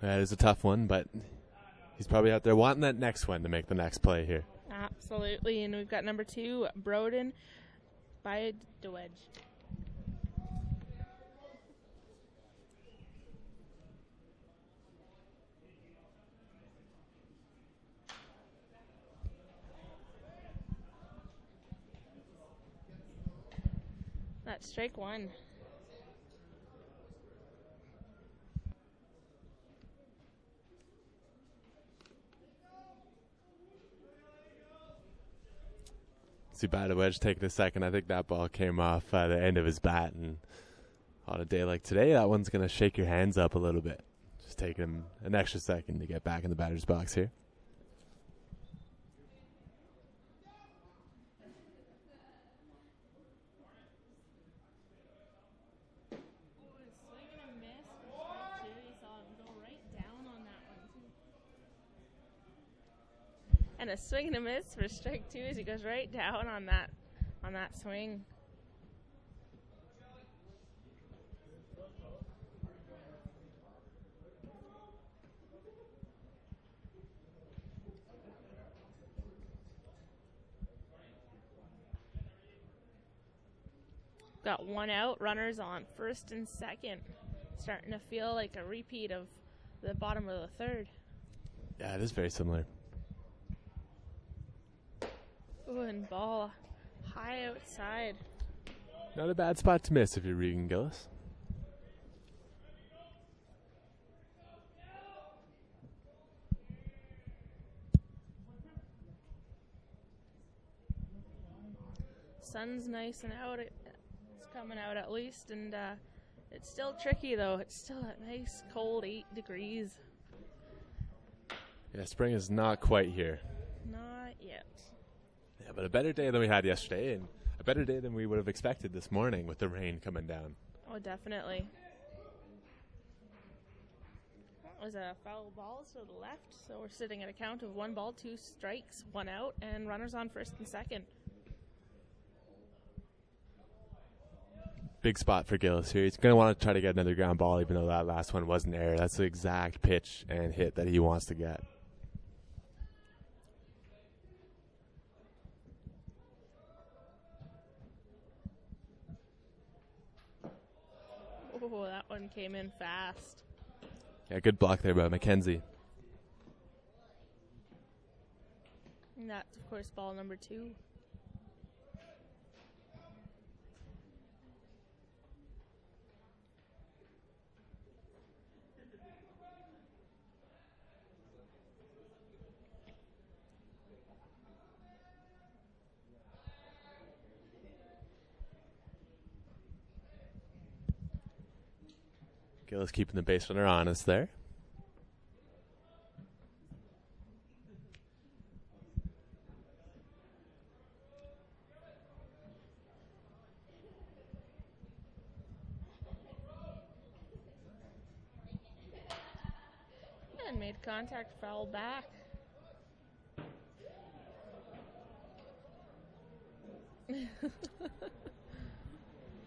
That is a tough one, but he's probably out there wanting that next one to make the next play here. Absolutely, and we've got number 2, Broden by the wedge. That's strike 1. See, by the wedge taking a second. I think that ball came off the end of his bat, and on a day like today, that one's going to shake your hands up a little bit. Just taking him an extra second to get back in the batter's box here. And a swing and a miss for strike 2 as he goes right down on that swing. Got 1 out, runners on first and second. Starting to feel like a repeat of the bottom of the 3rd. Yeah, it is very similar. Ooh, and ball high outside. Not a bad spot to miss if you're Regan Gillis. Sun's nice and out. It's coming out at least, and it's still tricky though. It's still a nice cold 8 degrees. Yeah, spring is not quite here. Not yet. Yeah, but a better day than we had yesterday, and a better day than we would have expected this morning with the rain coming down. Oh, definitely. That was a foul ball to the left, so we're sitting at a count of 1 ball, 2 strikes, 1 out, and runners on first and second. Big spot for Gillis here. He's going to want to try to get another ground ball, even though that last one was an error. That's the exact pitch and hit that he wants to get. Oh, that one came in fast. Yeah, good block there by McKenzie. And that's, of course, ball number 2. Gillis keeping the base runner honest there. And made contact, foul back.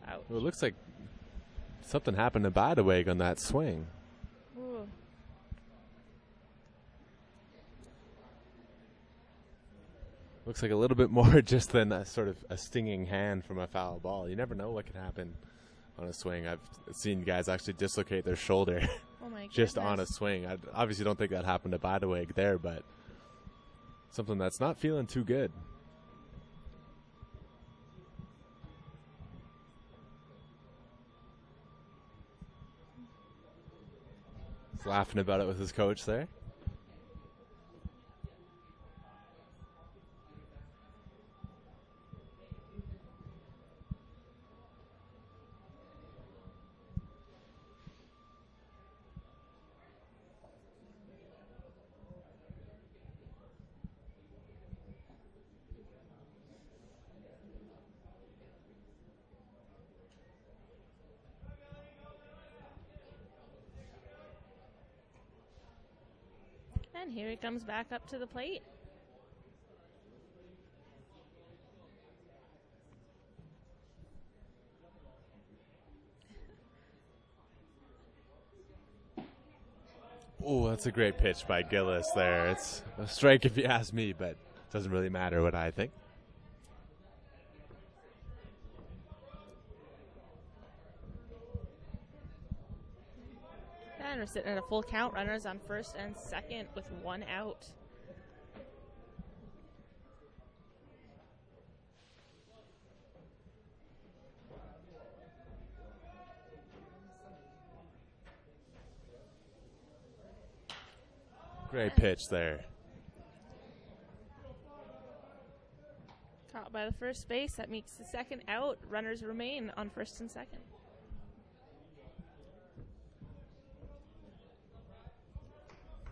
Ouch. Well, it looks like something happened to Badaweg on that swing. Ooh. Looks like a little bit more just than a sort of a stinging hand from a foul ball. You never know what can happen on a swing. I've seen guys actually dislocate their shoulder Oh my just on a goodness. swing. I obviously don't think that happened to Badaweg there, but something that's not feeling too good. He's laughing about it with his coach there. And here he comes back up to the plate. Oh, that's a great pitch by Gillis there. It's a strike if you ask me, but it doesn't really matter what I think. And we're sitting at a full count. Runners on first and second with 1 out. Great pitch there. Caught by the first base. That makes the second out. Runners remain on first and second.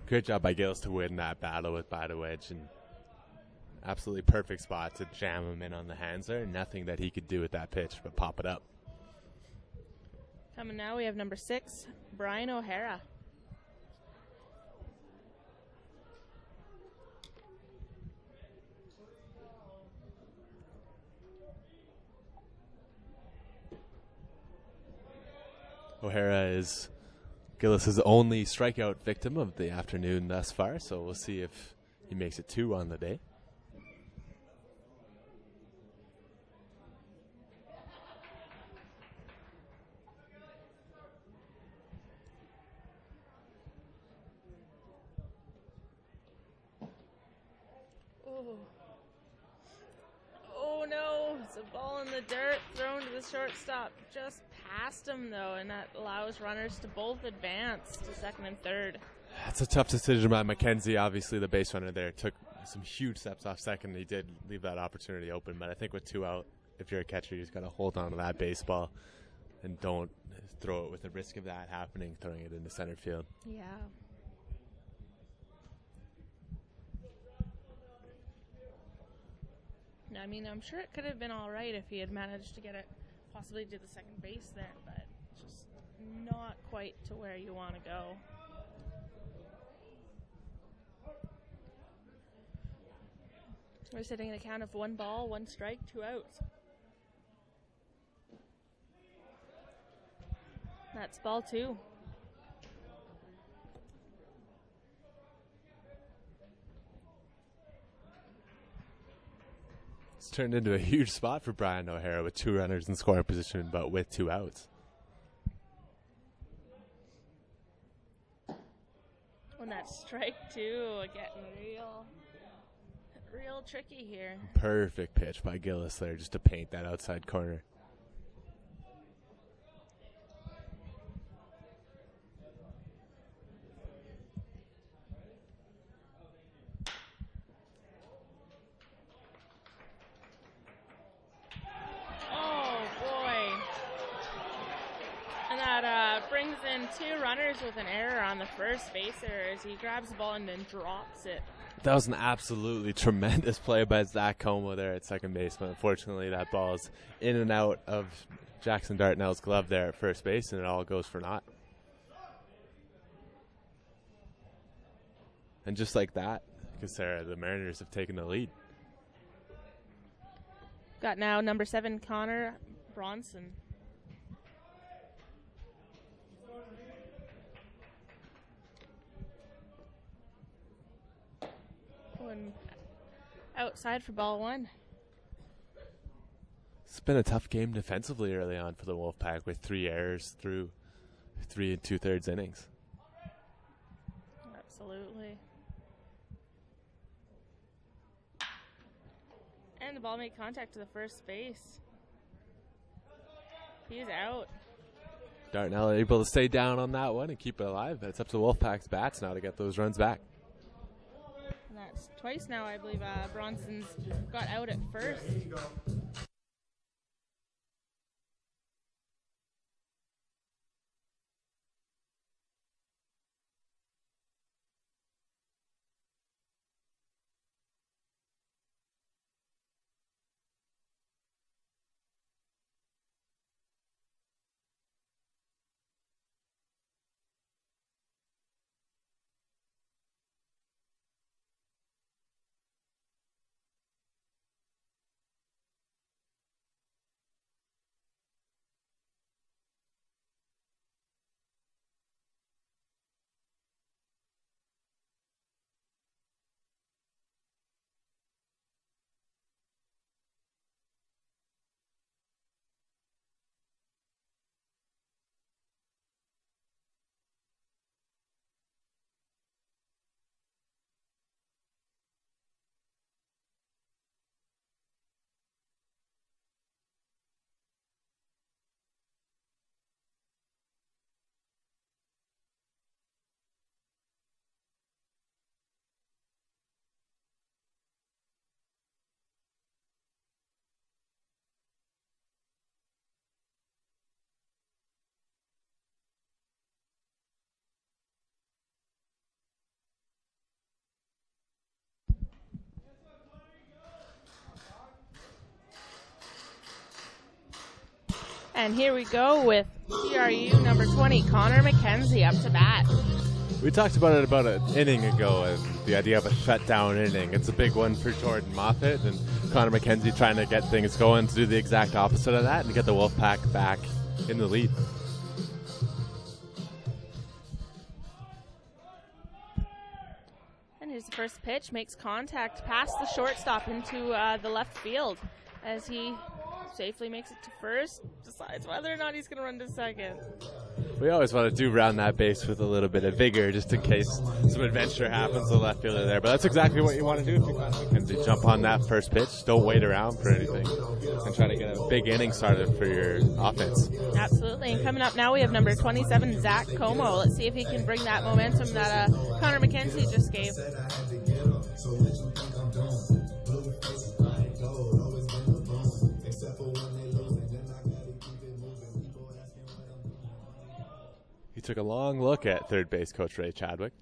Great job by Gillis to win that battle with Bida Wedge, and absolutely perfect spot to jam him in on the hands there. Nothing that he could do with that pitch but pop it up. Coming now, we have number 6, Brian O'Hara. O'Hara is Gillis' only strikeout victim of the afternoon thus far, so we'll see if he makes it 2 on the day. Oh no, it's a ball in the dirt thrown to the shortstop. Just past him though, and that allows runners to both advance to second and third. That's a tough decision by McKenzie. Obviously, the base runner there took some huge steps off second. He did leave that opportunity open, but I think with 2 out, if you're a catcher, you just got to hold on to that baseball and don't throw it with the risk of that happening, throwing it into center field. Yeah. I mean, I'm sure it could have been all right if he had managed to get it possibly to the second base there, but just not quite to where you want to go. We're sitting at a count of 1 ball, 1 strike, 2 outs. That's ball 2. It's turned into a huge spot for Brian O'Hara with 2 runners in scoring position, but with 2 outs. When that strike 2, getting real tricky here. Perfect pitch by Gillis there just to paint that outside corner. Brings in 2 runners with an error on the first baser as he grabs the ball and then drops it. That was an absolutely tremendous play by Zach Como there at second base, but unfortunately that ball is in and out of Jackson Dartnell's glove there at first base, and it all goes for naught. And just like that, the Mariners have taken the lead. Got now number 7, Connor Bronson. And outside for ball 1. It's been a tough game defensively early on for the Wolfpack with 3 errors through 3 2/3 innings. Absolutely. And the ball made contact to the first base. He's out. Dartnell able to stay down on that one and keep it alive. It's up to Wolfpack's bats now to get those runs back. And that's twice now, I believe, Bronson's got out at first. And here we go with TRU number 20, Connor McKenzie, up to bat. We talked about it about an inning ago, and the idea of a shutdown inning. It's a big one for Jordan Moffett, and Connor McKenzie trying to get things going to do the exact opposite of that and get the Wolfpack back in the lead. And here's the first pitch, makes contact past the shortstop into the left field as he safely makes it to first, decides whether or not he's going to run to second. We always want to do round that base with a little bit of vigor just in case some adventure happens to the left fielder there. But that's exactly what you want to do if you can jump on that first pitch. Don't wait around for anything and try to get a big inning started for your offense. Absolutely. And coming up now we have number 27, Zach Como. Let's see if he can bring that momentum that Connor McKenzie just gave. He took a long look at third base coach Ray Chadwick.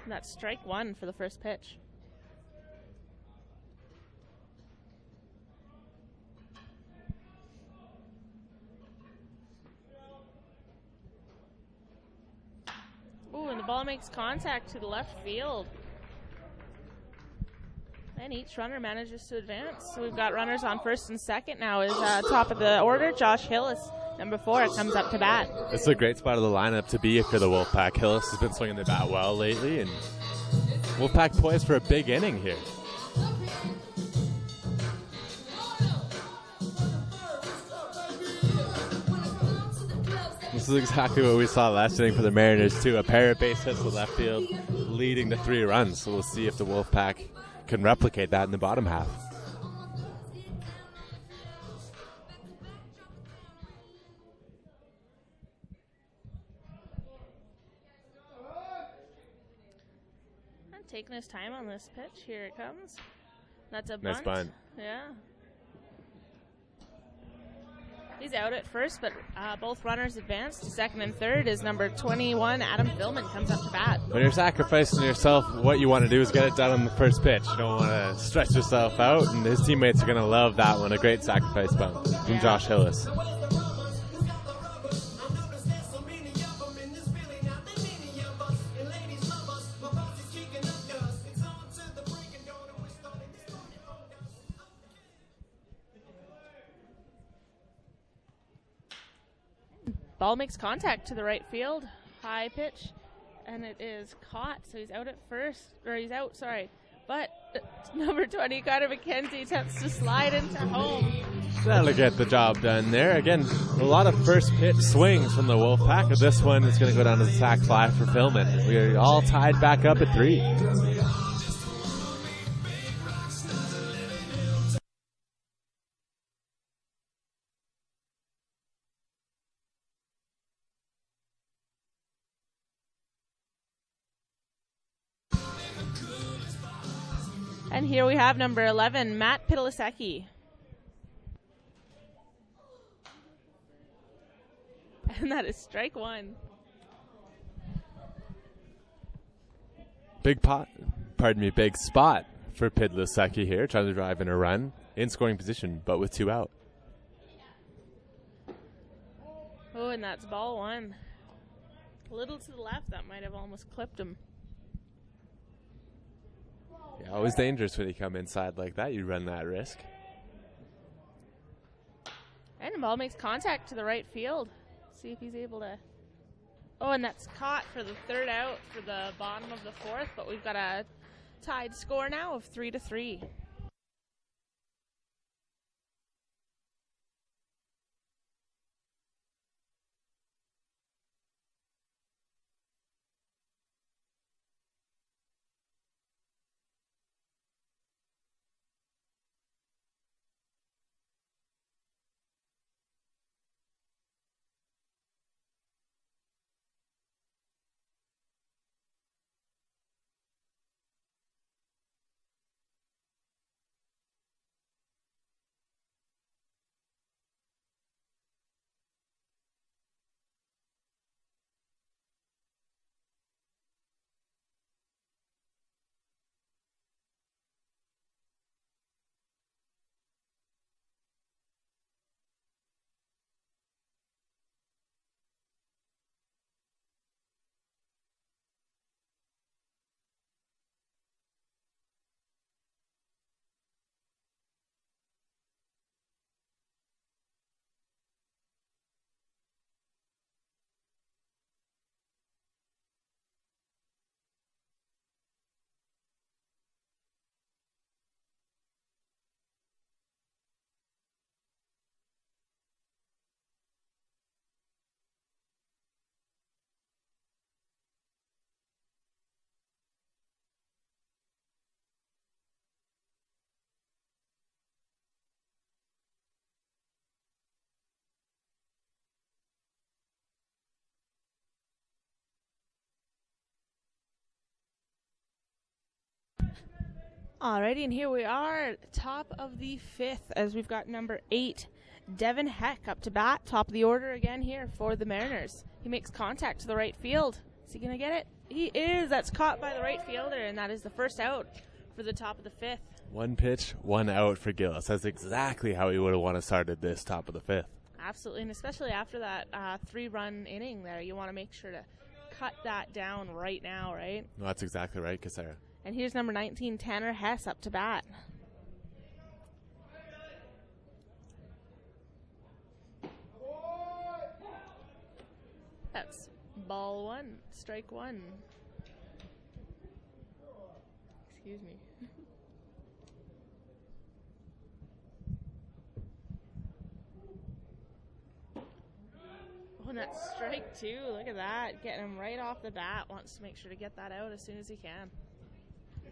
That's strike one for the first pitch. Ooh, and the ball makes contact to the left field. And each runner manages to advance. So we've got runners on first and second now. Is top of the order, Josh Hillis, number 4, comes up to bat. This is a great spot of the lineup to be for the Wolfpack. Hillis has been swinging the bat well lately, and Wolfpack poised for a big inning here. This is exactly what we saw last inning for the Mariners, too. A pair of base hits to left field, leading to 3 runs. So we'll see if the Wolfpack can replicate that in the bottom half. And taking his time on this pitch. Here it comes. That's a bunt. Nice bunt. Yeah. He's out at first, but both runners advance to second and third as number 21, Adam Philman, comes up to bat. When you're sacrificing yourself, what you want to do is get it done on the first pitch. You don't want to stretch yourself out, and his teammates are going to love that one. A great sacrifice bunt from Josh Hillis. Ball makes contact to the right field, high pitch, and it is caught. So he's out at first, or he's out, sorry. But number 20, Connor McKenzie, attempts to slide into home. That'll get the job done there. Again, a lot of first pitch swings from the Wolfpack. But this one is going to go down to the sack fly for Philman. We're all tied back up at 3. And here we have number 11, Matt Pidelisecki. And that is strike one. Big spot for Pidelisecki here, trying to drive in a run in scoring position, but with 2 out. Oh, and that's ball one. A little to the left, that might have almost clipped him. Yeah, always dangerous when you come inside like that. You run that risk. And the ball makes contact to the right field. See if he's able to. Oh, and that's caught for the 3rd out for the bottom of the 4th. But we've got a tied score now of 3-3. Alrighty, and here we are, top of the 5th, as we've got number 8, Devin Heck, up to bat. Top of the order again here for the Mariners. He makes contact to the right field. Is he going to get it? He is. That's caught by the right fielder, and that is the first out for the top of the 5th. One pitch, one out for Gillis. That's exactly how he would have wanted to started this top of the 5th. Absolutely, and especially after that 3-run inning there, you want to make sure to cut that down right now, right? No, that's exactly right, Casera. And here's number 19, Tanner Hess, up to bat. That's ball 1, strike 1. Excuse me. Oh, and that's strike 2. Look at that. Getting him right off the bat. Wants to make sure to get that out as soon as he can.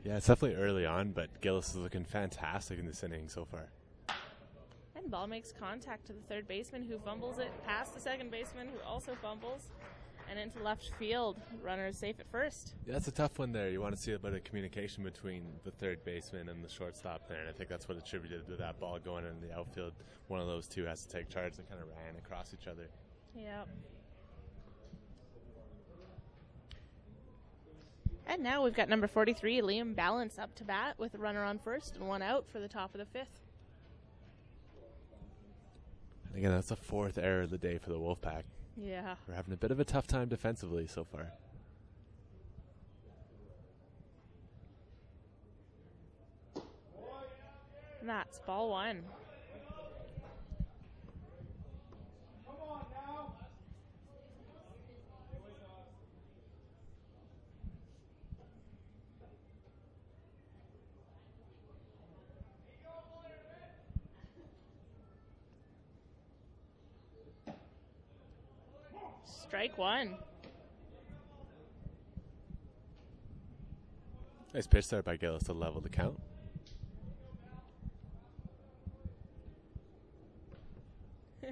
Yeah, it's definitely early on, but Gillis is looking fantastic in this inning so far. And ball makes contact to the third baseman, who fumbles it past the second baseman, who also fumbles, and into left field. Runner is safe at first. Yeah, that's a tough one there. You want to see a bit of communication between the third baseman and the shortstop there, and I think that's what attributed to that ball going in the outfield. One of those two has to take charge. They kind of ran across each other. Yep. And now we've got number 43, Liam Balance, up to bat with a runner on first and one out for the top of the 5th. And again, that's the 4th error of the day for the Wolfpack. Yeah. We're having a bit of a tough time defensively so far. And that's ball 1. Strike 1. Nice pitch there by Gillis to level the count.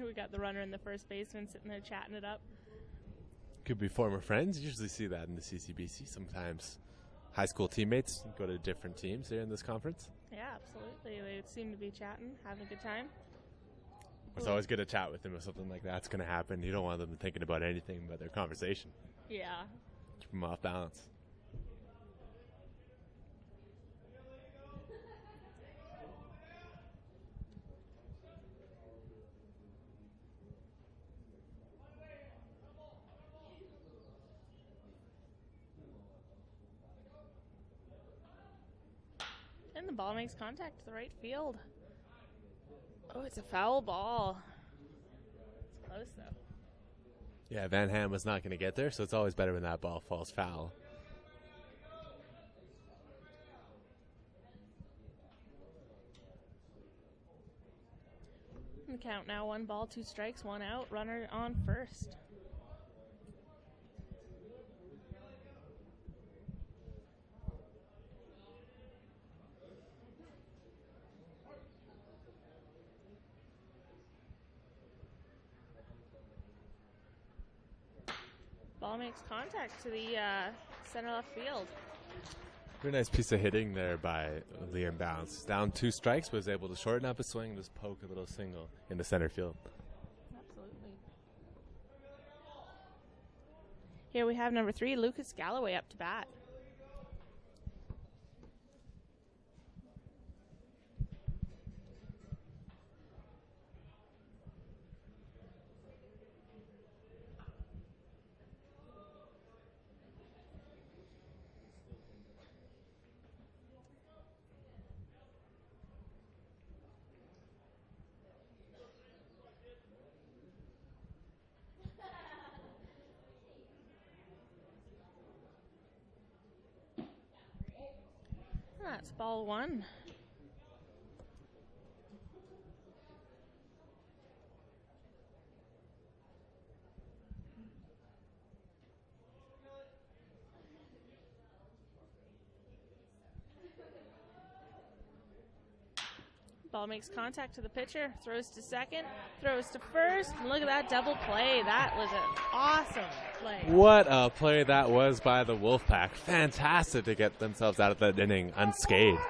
We got the runner and the first baseman sitting there chatting it up. Could be former friends. You usually see that in the CCBC. Sometimes high school teammates go to different teams here in this conference. Yeah, absolutely. They seem to be chatting, having a good time. It's always good to chat with them if something like that's going to happen. You don't want them thinking about anything but their conversation. Yeah. Keep them off balance. And the ball makes contact to the right field. Oh, it's a foul ball. It's close, though. Yeah, Van Ham was not going to get there, so it's always better when that ball falls foul. And the count now, 1 ball, 2 strikes, 1 out. Runner on first. Ball makes contact to the center left field. Very nice piece of hitting there by Liam Bounce. Down 2 strikes, but was able to shorten up his swing and just poke a little single into center field. Absolutely. Here we have number 3, Lucas Galloway, up to bat. That's ball 1. Ball makes contact to the pitcher, throws to second, throws to first, and look at that double play. That was an awesome play. What a play that was by the Wolfpack. Fantastic to get themselves out of that inning unscathed.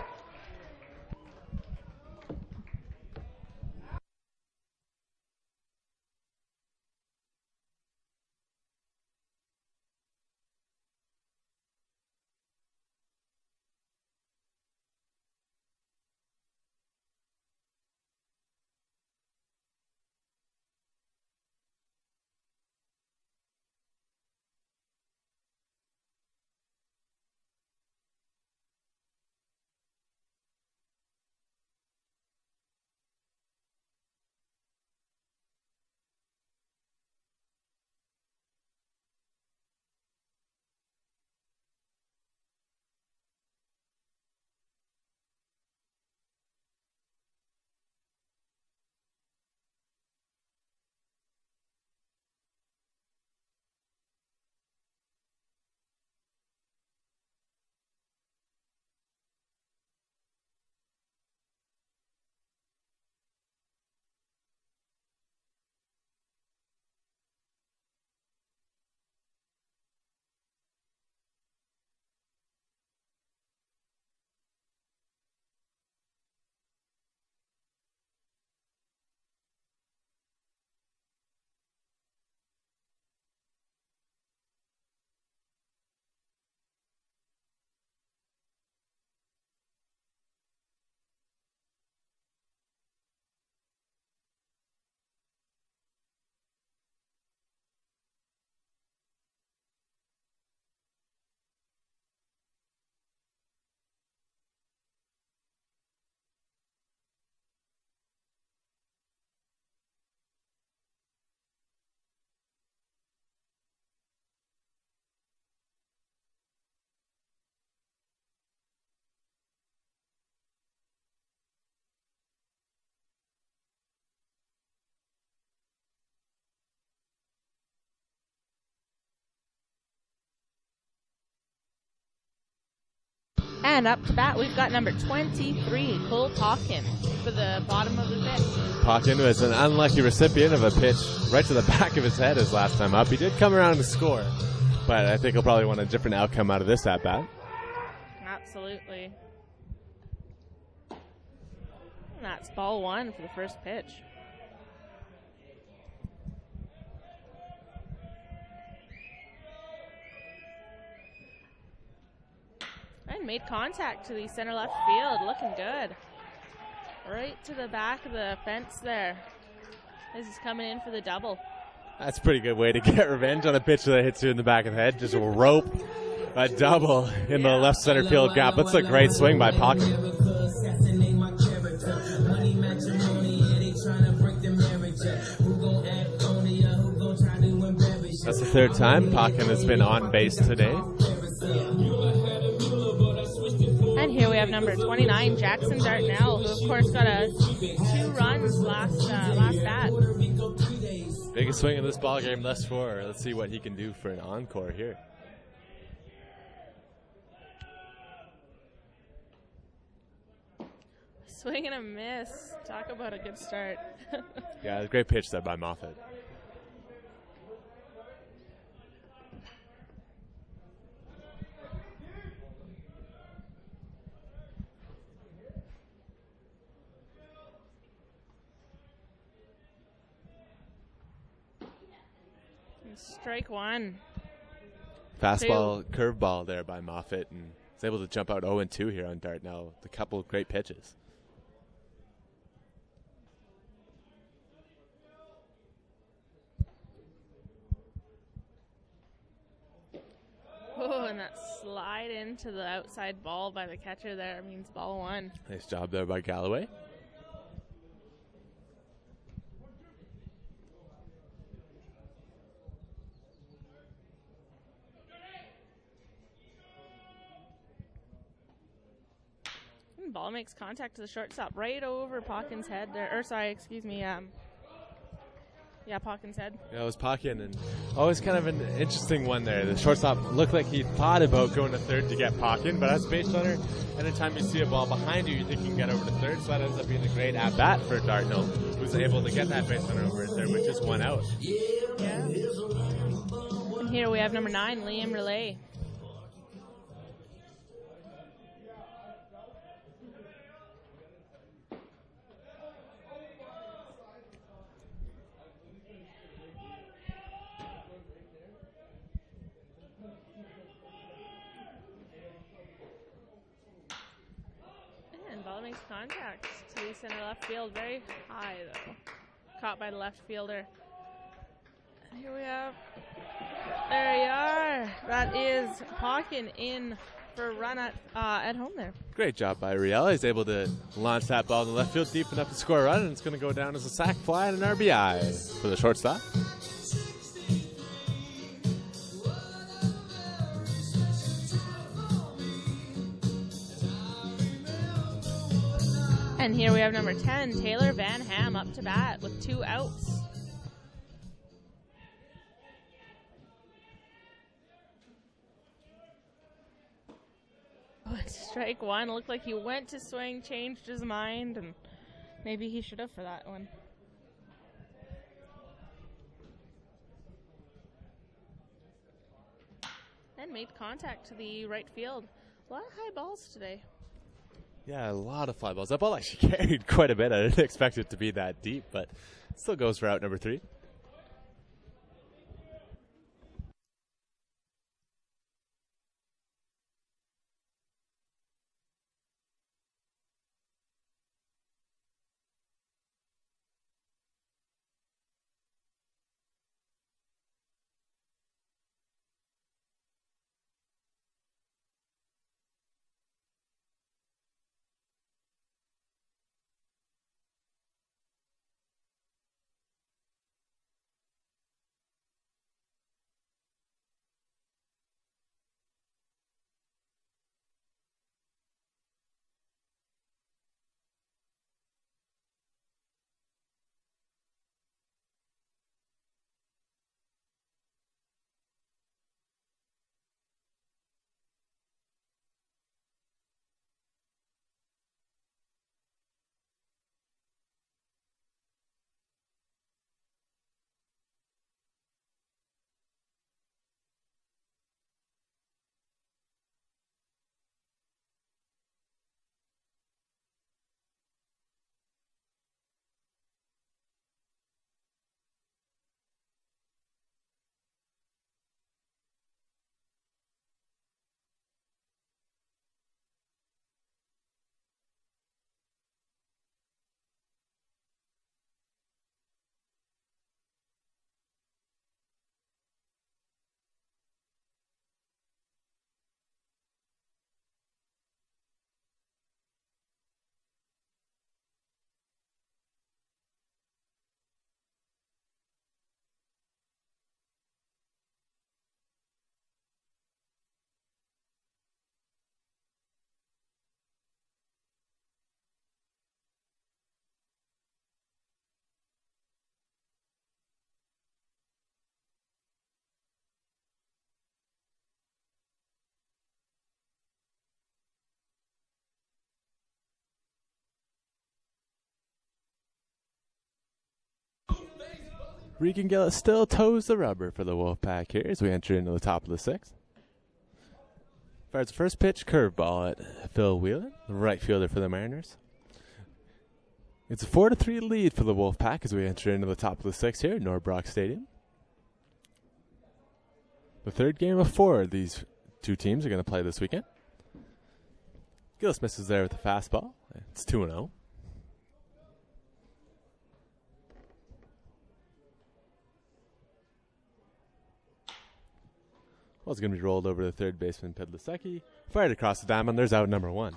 And up to bat, we've got number 23, Cole Hawkin, for the bottom of the fifth. Hawkin was an unlucky recipient of a pitch right to the back of his head his last time up. He did come around to score, but I think he'll probably want a different outcome out of this at-bat. Absolutely. And that's ball one for the first pitch. And made contact to the center left field, looking good. Right to the back of the fence there. This is coming in for the double. That's a pretty good way to get revenge on a pitch that hits you in the back of the head. Just a rope, a double in the left center field gap. That's a great swing by Pocket. That's the third time Pocket has been on base today. And here we have number 29, Jackson Dartnell, who of course got 2 runs last bat. Biggest swing in this ball game thus far. Let's see what he can do for an encore here. Swing and a miss. Talk about a good start. Yeah, great pitch there by Moffett. Strike one. Fastball, curveball there by Moffett, and he's able to jump out 0-2 here on Dartnell with a couple of great pitches. Oh, and that slide into the outside ball by the catcher there means ball one. Nice job there by Galloway. Ball makes contact to the shortstop right over Pawkin's head there. Or sorry, excuse me. Yeah, Pawkin's head. Yeah, it was Pawkin, and always kind of an interesting one there. The shortstop looked like he thought about going to third to get Pawkin, but as a base runner, anytime you see a ball behind you, you think you can get over to third, so that ends up being a great at-bat for Dartnell, who's able to get that base runner over to third with just one out. Yeah. And here we have number 9, Liam Relay. Ball makes contact to the center left field. Very high, though. Caught by the left fielder. And here we have... There you are. That is Pawkin in for a run at home there. Great job by Riel. He's able to launch that ball in the left field deep enough to score a run, and it's going to go down as a sac fly and an RBI for the shortstop. And here we have number 10, Taylor Van Ham, up to bat with 2 outs. Oh, strike one. Looked like he went to swing, changed his mind, and maybe he should have for that one. And made contact to the right field. A lot of high balls today. Yeah, a lot of fly balls. That ball actually carried quite a bit. I didn't expect it to be that deep, but it still goes for out number 3. Regan Gillis still toes the rubber for the Wolfpack here as we enter into the top of the sixth. Fires the first pitch, curveball at Phil Whelan, the right fielder for the Mariners. It's a 4-3 lead for the Wolfpack as we enter into the top of the sixth here at Norbrock Stadium. The third game of 4 these two teams are going to play this weekend. Gillis misses there with the fastball. It's 2-0. Well, it's going to be rolled over to third baseman Pedlasecki. Fired across the diamond. There's out number 1.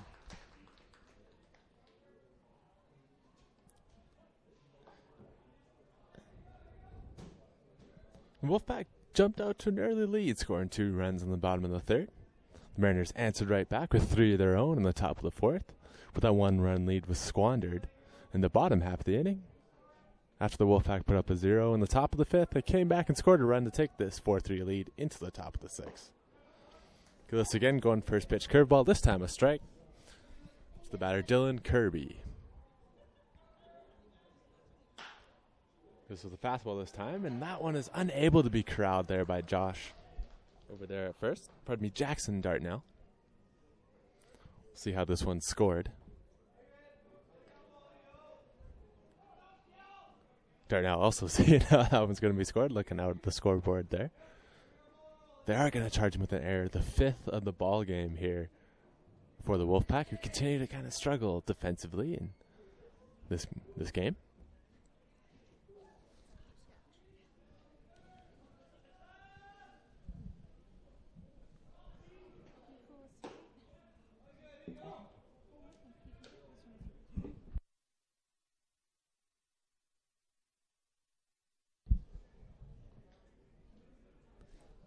The Wolfpack jumped out to an early lead, scoring 2 runs in the bottom of the third. The Mariners answered right back with 3 of their own in the top of the fourth, but that 1-run lead was squandered in the bottom half of the inning. After the Wolfpack put up a 0 in the top of the fifth, they came back and scored a run to take this 4-3 lead into the top of the sixth. Gillis again going first pitch curveball, this time a strike. It's the batter Dylan Kirby. This was a fastball this time, and that one is unable to be corralled there by Josh over there at first. Pardon me, Jackson Dartnell. See how this one's scored. Dartnell also seeing how that one's going to be scored, looking out at the scoreboard there. They are going to charge him with an error, the 5th of the ball game here for the Wolfpack, who continue to kind of struggle defensively in this game.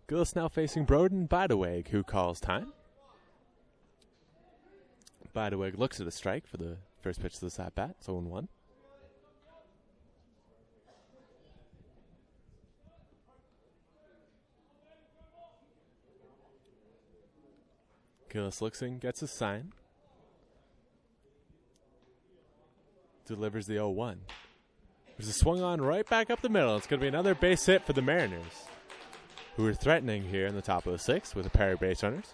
Gillis now facing Broden Bideweg, who calls time. Bideweg looks at a strike for the first pitch of this at-bat. It's 0-1. Gillis looks in, gets a sign. Delivers the 0-1. There's a swung on right back up the middle. It's going to be another base hit for the Mariners, who are threatening here in the top of the sixth with a pair of base runners.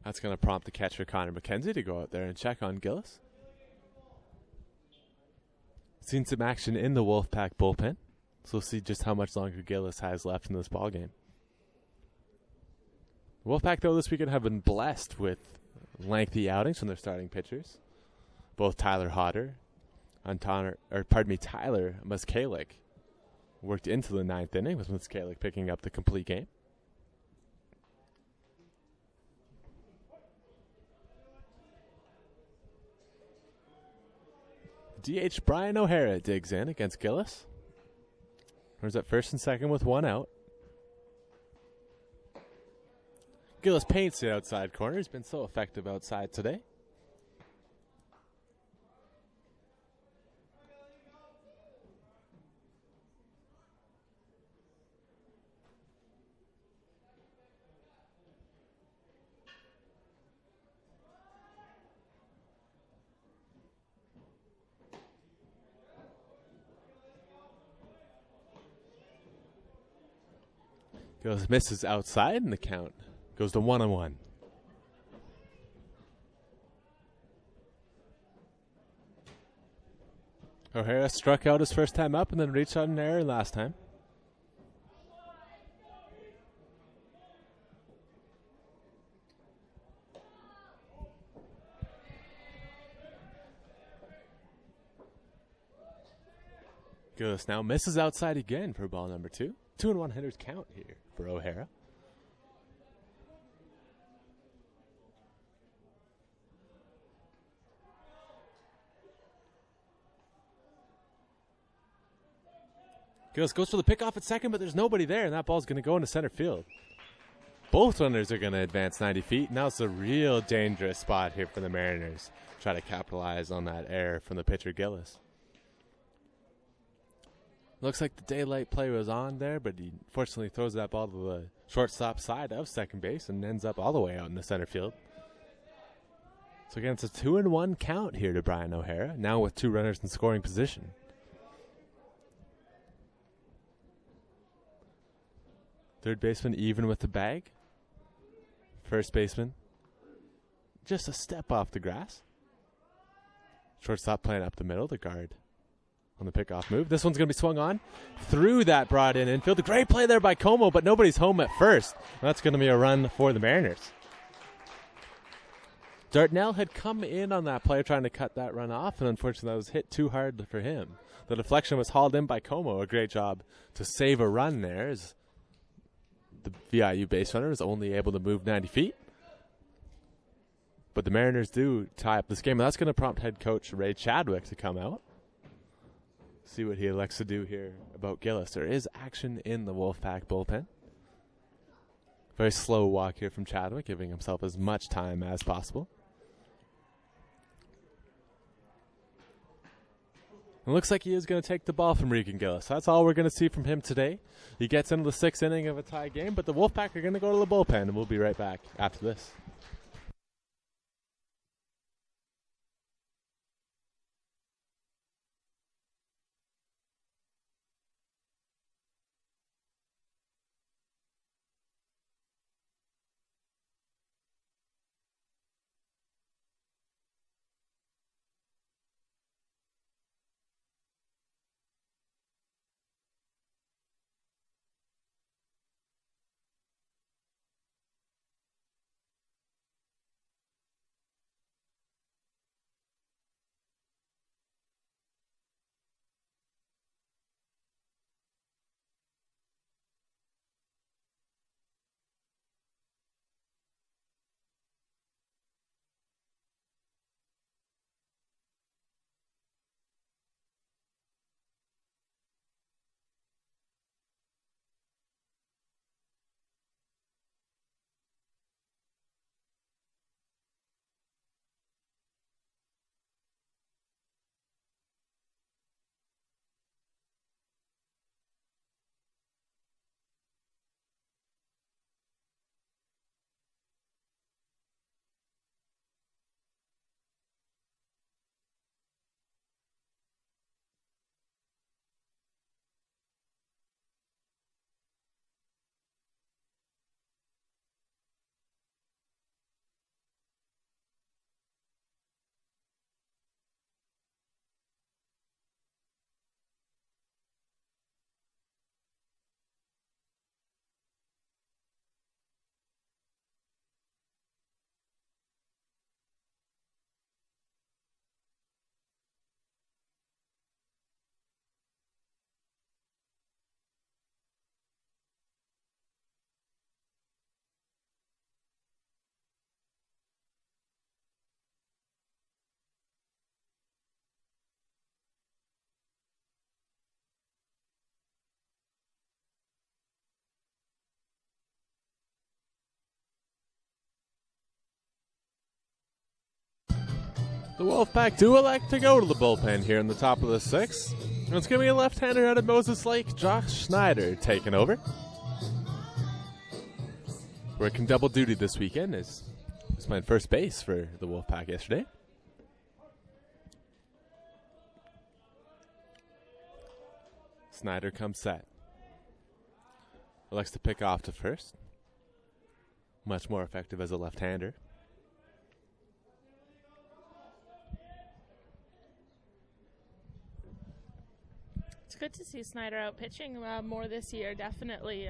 That's going to prompt the catcher Connor McKenzie to go out there and check on Gillis. Seen some action in the Wolfpack bullpen, so we'll see just how much longer Gillis has left in this ballgame. The Wolfpack, though, this weekend have been blessed with lengthy outings from their starting pitchers. Both Tyler Hodder and Tyler Muskalik worked into the 9th inning, with Muskalik picking up the complete game. DH Brian O'Hara digs in against Gillis. Runners at first and second with 1 out. Gillis paints the outside corner. He's been so effective outside today. Gillis misses outside, and the count goes to 1-1. O'Hara struck out his first time up and then reached out an error last time. Gillis now misses outside again for ball number 2. 2-1 hitters count here for O'Hara. Gillis goes for the pickoff at second, but there's nobody there, and that ball's going to go into center field. Both runners are going to advance 90 feet. Now it's a real dangerous spot here for the Mariners. Try to capitalize on that error from the pitcher Gillis. Looks like the daylight play was on there, but he fortunately throws that ball to the shortstop side of second base and ends up all the way out in the center field. So again, it's a 2-1 count here to Brian O'Hara, now with 2 runners in scoring position. Third baseman even with the bag. First baseman just a step off the grass. Shortstop playing up the middle, the guard on the pickoff move. This one's going to be swung on through that brought in infield. A great play there by Como, but nobody's home at first. That's going to be a run for the Mariners. Dartnell had come in on that play trying to cut that run off, and unfortunately that was hit too hard for him. The deflection was hauled in by Como. A great job to save a run there, as the VIU base runner was only able to move 90 feet. But the Mariners do tie up this game, and that's going to prompt head coach Ray Chadwick to come out. See what he elects to do here about Gillis. There is action in the Wolfpack bullpen. Very slow walk here from Chadwick, giving himself as much time as possible. It looks like he is going to take the ball from Regan Gillis. That's all we're going to see from him today. He gets into the 6th inning of a tie game, but the Wolfpack are going to go to the bullpen, and we'll be right back after this. The Wolfpack do elect to go to the bullpen here in the top of the 6th. And it's going to be a left-hander out of Moses Lake, Josh Schneider, taking over. Working double duty this weekend as he's playing first base for the Wolfpack yesterday. Snyder comes set. Elects to pick off to first. Much more effective as a left-hander. It's good to see Snyder out pitching more this year. Definitely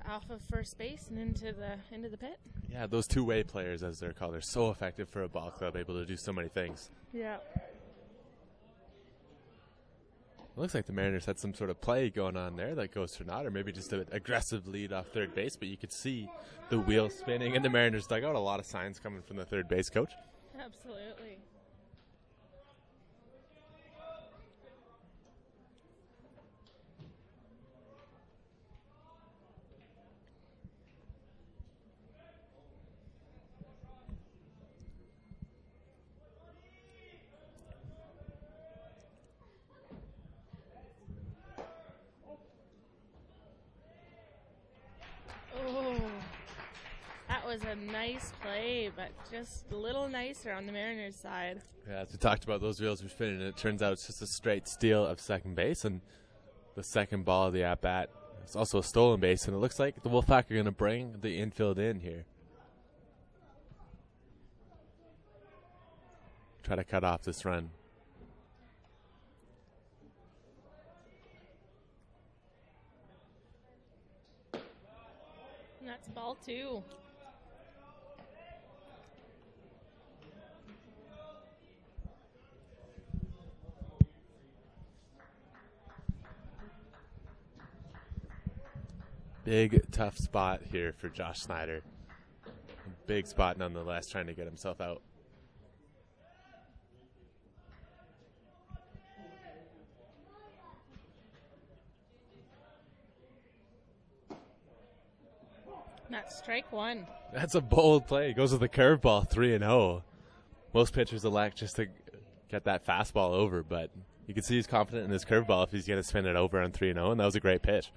off of first base and into the pit. Yeah, those two-way players, as they're called, are so effective for a ball club, able to do so many things. Yeah. It looks like the Mariners had some sort of play going on there that goes for naught, or maybe just an aggressive lead off third base, but you could see the wheel spinning in the Mariners dugout. A lot of signs coming from the third base coach. Absolutely. was a nice play, but just a little nicer on the Mariners' side. Yeah, as we talked about, those wheels were spinning, and it turns out it's just a straight steal of second base, and the second ball of the at-bat is also a stolen base, and it looks like the Wolfpack are going to bring the infield in here. Try to cut off this run. And that's ball 2. Big, tough spot here for Josh Snyder. Big spot nonetheless, trying to get himself out. That's strike 1. That's a bold play. He goes with the curveball, 3-0. Most pitchers elect just to get that fastball over, but you can see he's confident in his curveball if he's going to spin it over on 3-0, and that was a great pitch.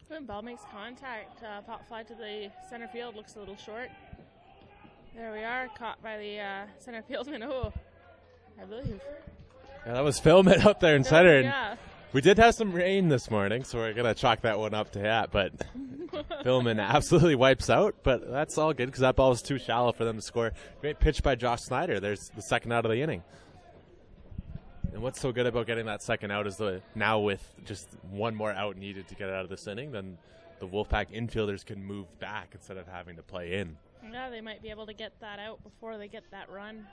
When ball makes contact, pop fly to the center field, looks a little short. There we are, caught by the center fieldsman. Oh, I believe. Yeah, that was filming out there in center. Yeah. We did have some rain this morning, so we're going to chalk that one up to that, but Philman absolutely wipes out, but that's all good because that ball was too shallow for them to score. Great pitch by Josh Snyder. There's the second out of the inning. And what's so good about getting that second out is now with just one more out needed to get out of this inning, then the Wolfpack infielders can move back instead of having to play in. Yeah, they might be able to get that out before they get that run.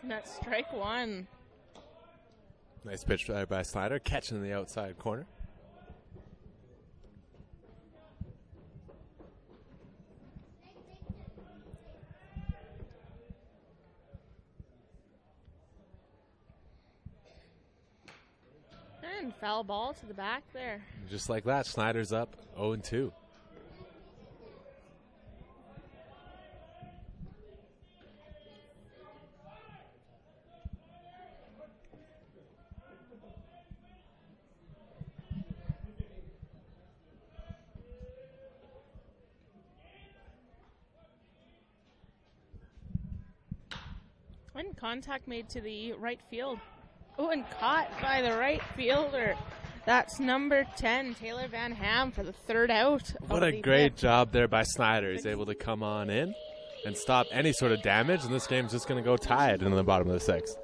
And that's strike 1. Nice pitch by Snyder, catching the outside corner. And foul ball to the back there. Just like that, Snyder's up 0-2. And contact made to the right field. Oh, and caught by the right fielder. That's number 10, Taylor Van Ham, for the third out. What a great job there by Snyder. He's able to come on in and stop any sort of damage, and this game's just going to go tied in the bottom of the sixth.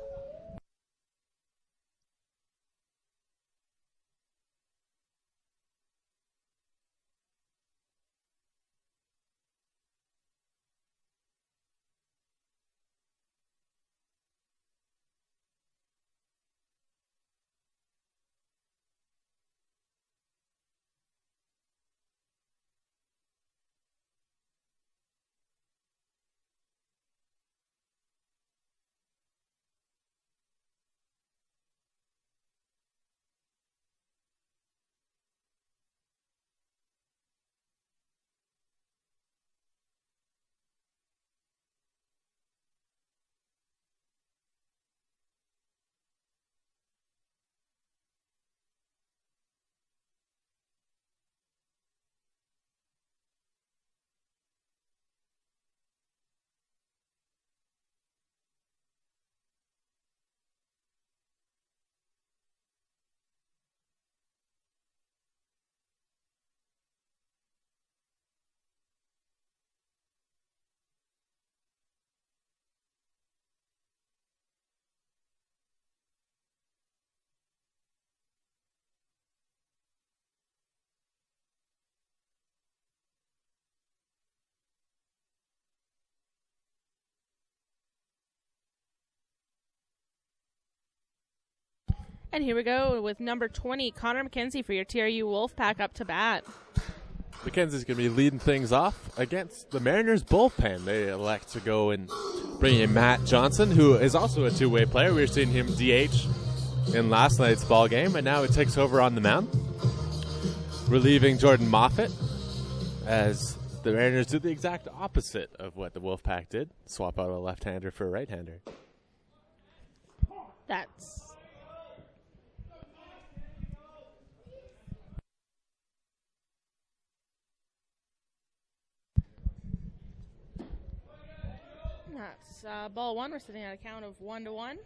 And here we go with number 20, Connor McKenzie for your TRU Wolfpack up to bat. Mackenzie's going to be leading things off against the Mariners bullpen. They elect to go and bring in Matt Johnson, who is also a two-way player. We were seeing him DH in last night's ball game, and now he takes over on the mound, relieving Jordan Moffett, as the Mariners do the exact opposite of what the Wolfpack did, swap out a left-hander for a right-hander. That's ball one. We're sitting at a count of 1-1.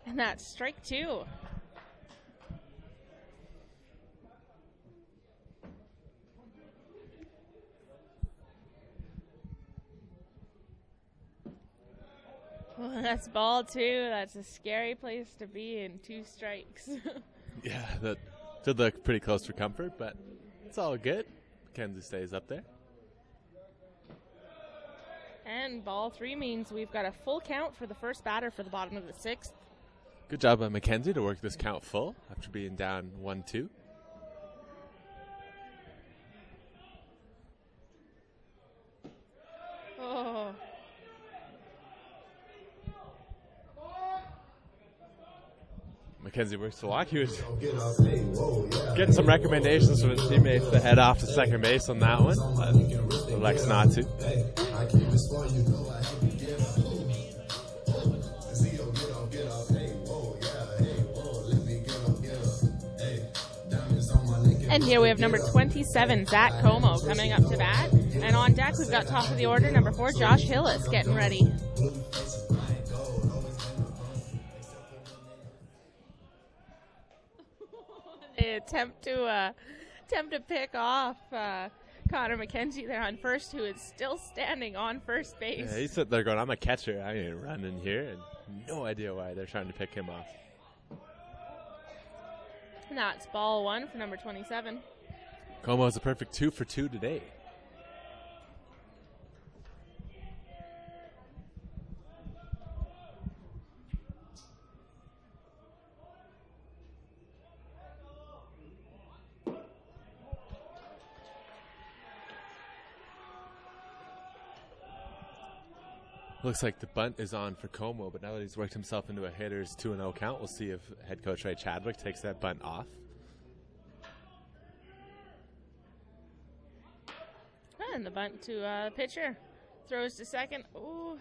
And that's strike two. Well, that's ball two. That's a scary place to be in 2 strikes. Yeah, that did look pretty close for comfort, but it's all good. Mackenzie stays up there. And ball 3 means we've got a full count for the first batter for the bottom of the 6th. Good job by Mackenzie to work this count full after being down 1-2. Oh. Mackenzie works to walk. He was getting some recommendations from his teammates to head off to second base on that one, but elects not to. And here we have number 27, Zach Como, coming up to bat. And on deck, we've got top of the order, number 4, Josh Hillis, getting ready. They attempt to pick off Connor McKenzie there on first, who is still standing on first base. Yeah, he's sitting there going, I'm a catcher. I ain't running here. And no idea why they're trying to pick him off. And that's ball 1 for number 27. Como is a perfect 2 for 2 today. Looks like the bunt is on for Como, but now that he's worked himself into a hitter's 2-0 count, we'll see if head coach Ray Chadwick takes that bunt off. And the bunt to the pitcher. Throws to second. Ooh.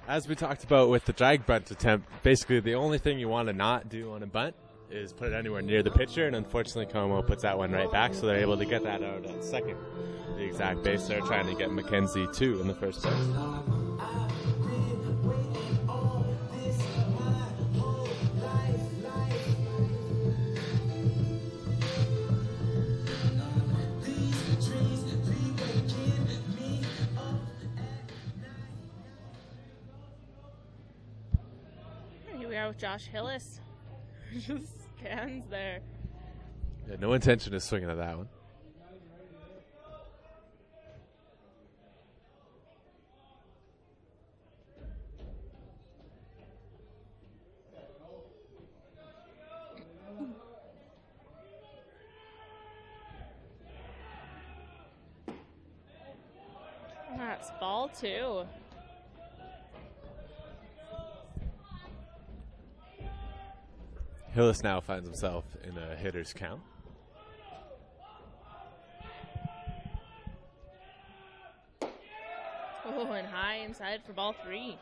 As we talked about with the drag bunt attempt, basically the only thing you want to not do on a bunt is put it anywhere near the pitcher, and unfortunately Como puts that one right back, so they're able to get that out at second. The exact base they're trying to get Mackenzie 2 in the first place. Here we are with Josh Hillis. Just scans there. Yeah, no intention of swinging at that one. That's ball 2. Hillis now finds himself in a hitter's count. Oh, and high inside for ball 3.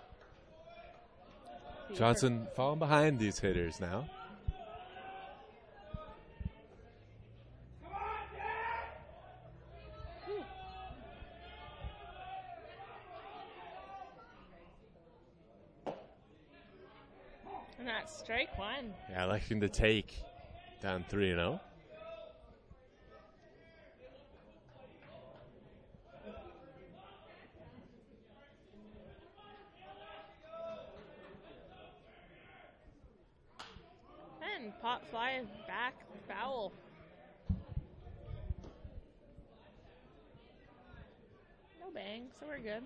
Johnson falling behind these hitters now. And that's strike 1. Yeah, electing to take down 3-0. And pop fly back foul. No bang, so we're good.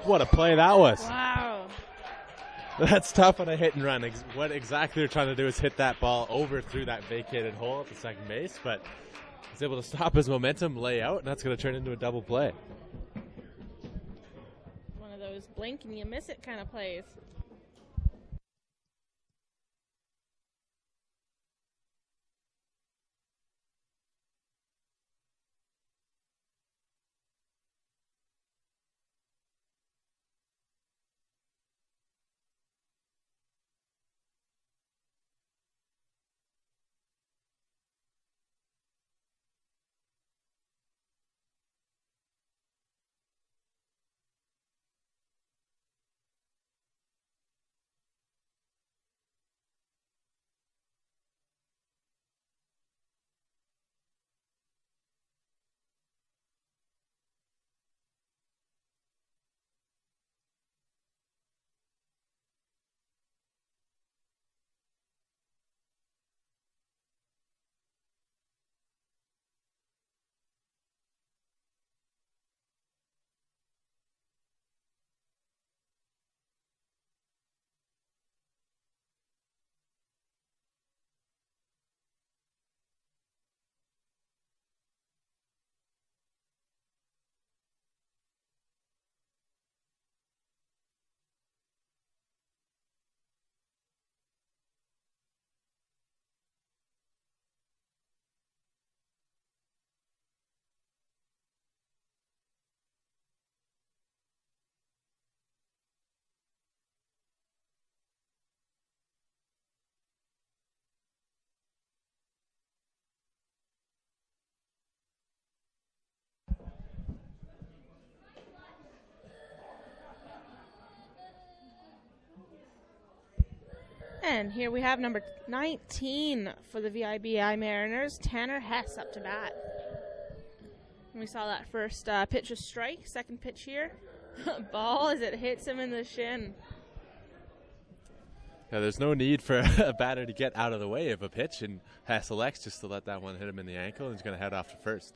What a play that was. Wow. That's tough on a hit and run. What exactly they're trying to do is hit that ball over through that vacated hole at the second base, but he's able to stop his momentum, lay out, and that's going to turn into a double play. One of those blink and you miss it kind of plays. And here we have number 19 for the VIBI Mariners, Tanner Hess up to bat. And we saw that first pitch a strike, second pitch here. Ball as it hits him in the shin. Yeah, there's no need for a batter to get out of the way of a pitch, and Hess elects just to let that one hit him in the ankle, and he's going to head off to first.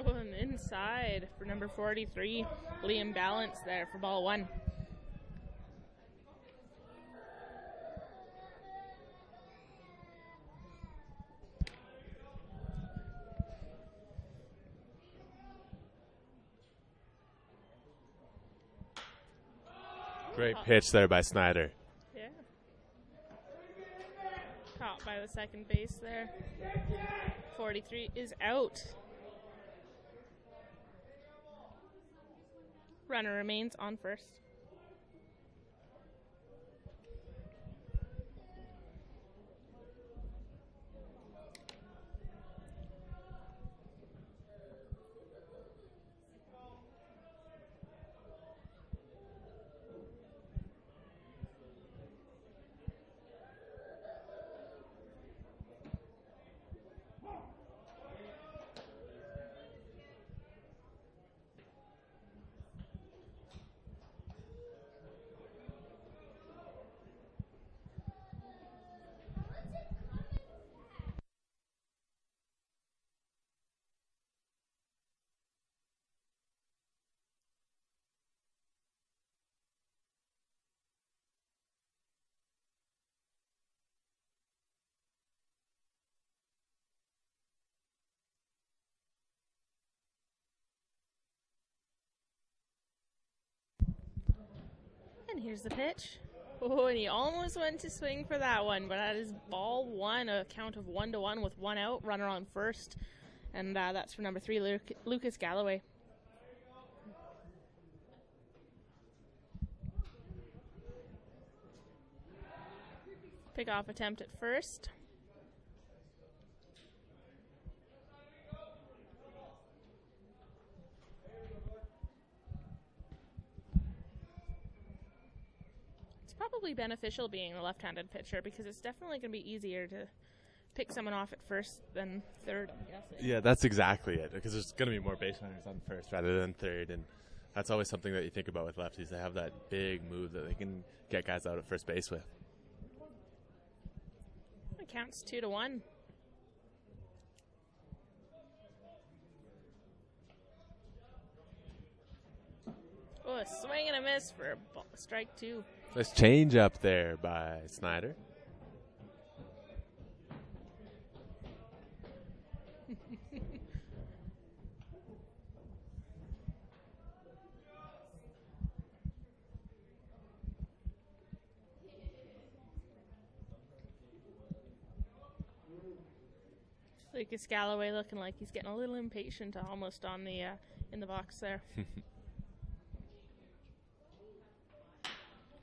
Oh, and inside for number 43, Liam Balance there for ball one. Great pitch there by Snyder. Yeah. Caught by the second base there. 43 is out. Runner remains on first. And here's the pitch. Oh, and he almost went to swing for that one, but that is ball one, a count of 1-1 with one out, runner on first. And that's for number 3, Lucas Galloway. Pickoff attempt at first. Probably beneficial being a left-handed pitcher because it's definitely going to be easier to pick someone off at first than third, I'm guessing. Yeah, that's exactly it, because there's going to be more base runners on first rather than third, and that's always something that you think about with lefties. They have that big move that they can get guys out at first base with. It counts 2-1. Oh, a swing and a miss for strike 2. Nice change up there by Snyder. Lucas Galloway looking like he's getting a little impatient, almost on the in the box there.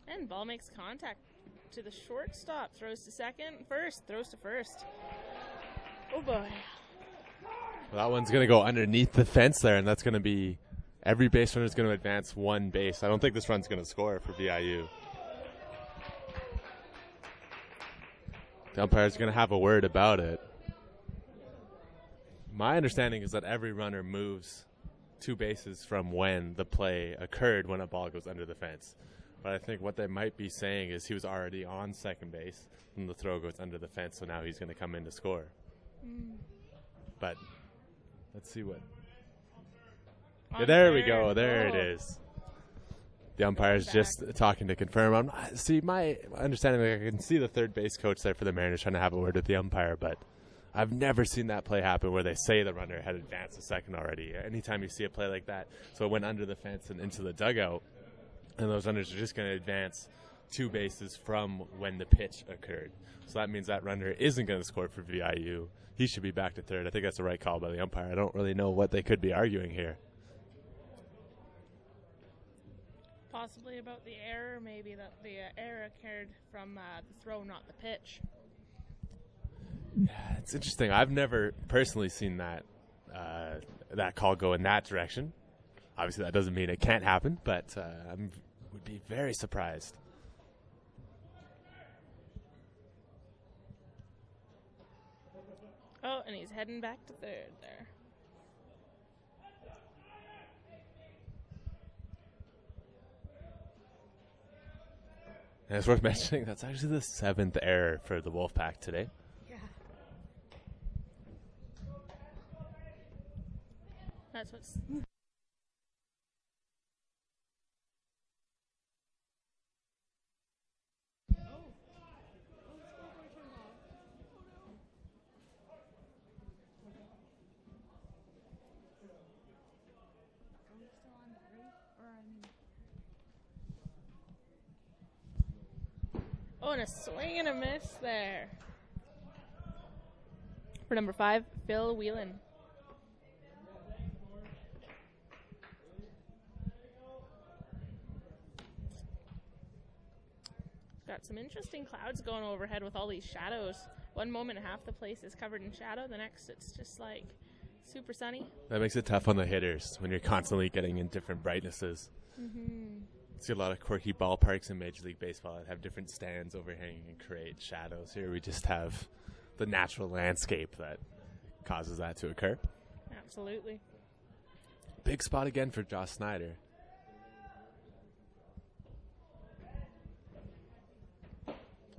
And ball makes contact to the shortstop. Throws to second. First. Throws to first. Oh, boy. Well, that one's going to go underneath the fence there, and that's going to be every base runner is going to advance one base. I don't think this run's going to score for VIU. The umpire's going to have a word about it. My understanding is that every runner moves 2 bases from when the play occurred when a ball goes under the fence. But I think what they might be saying is he was already on second base when the throw goes under the fence, so now he's going to come in to score. But let's see what. Yeah, there we go. There it is. The umpire's just talking to confirm. See, my understanding, I can see the third base coach there for the Mariners trying to have a word with the umpire, but I've never seen that play happen where they say the runner had advanced a second already. Anytime you see a play like that, so it went under the fence and into the dugout, and those runners are just going to advance 2 bases from when the pitch occurred. So that means that runner isn't going to score for VIU. He should be back to third. I think that's the right call by the umpire. I don't really know what they could be arguing here. Possibly about the error, maybe that the error occurred from the throw, not the pitch. Yeah, it's interesting. I've never personally seen that that call go in that direction. Obviously, that doesn't mean it can't happen, but I would be very surprised. Oh, and he's heading back to third there. And it's worth mentioning that's actually the 7th error for the Wolfpack today. Yeah. That's what's... Oh, and a swing and a miss there. For number 5, Phil Whelan. Got some interesting clouds going overhead with all these shadows. One moment, half the place is covered in shadow. The next, it's just like super sunny. That makes it tough on the hitters when you're constantly getting in different brightnesses. Mm-hmm. See a lot of quirky ballparks in Major League Baseball that have different stands overhanging and create shadows. Here we just have the natural landscape that causes that to occur. Absolutely. Big spot again for Josh Snyder.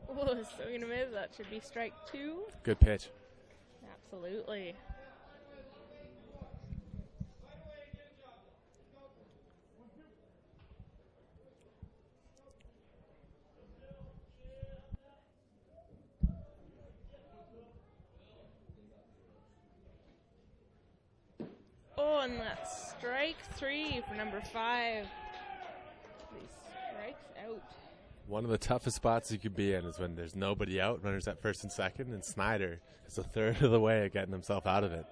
Oh, swing and a miss. That should be strike 2. Good pitch. Absolutely. Oh, and that's strike 3 for number 5. He strikes out. One of the toughest spots you could be in is when there's nobody out, runners at first and second, and Snyder is a third of the way of getting himself out of it.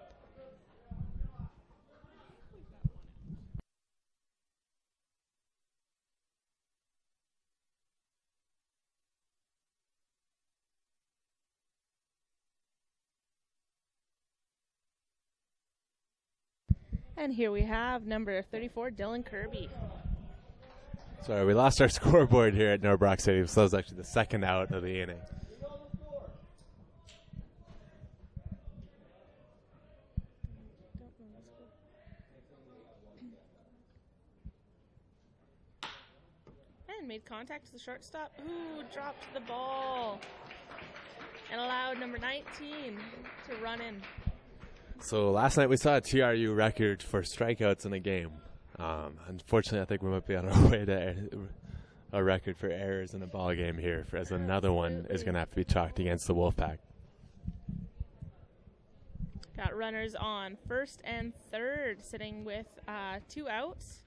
And here we have number 34, Dylan Kirby. Sorry, we lost our scoreboard here at Norbrock Stadium, so that was actually the second out of the inning. and made contact with the shortstop. Ooh, dropped the ball. And allowed number 19 to run in. So last night we saw a TRU record for strikeouts in a game. Unfortunately, I think we might be on our way to a record for errors in a ball game here, as another one is going to have to be chalked against the Wolfpack. Got runners on first and third, sitting with 2 outs.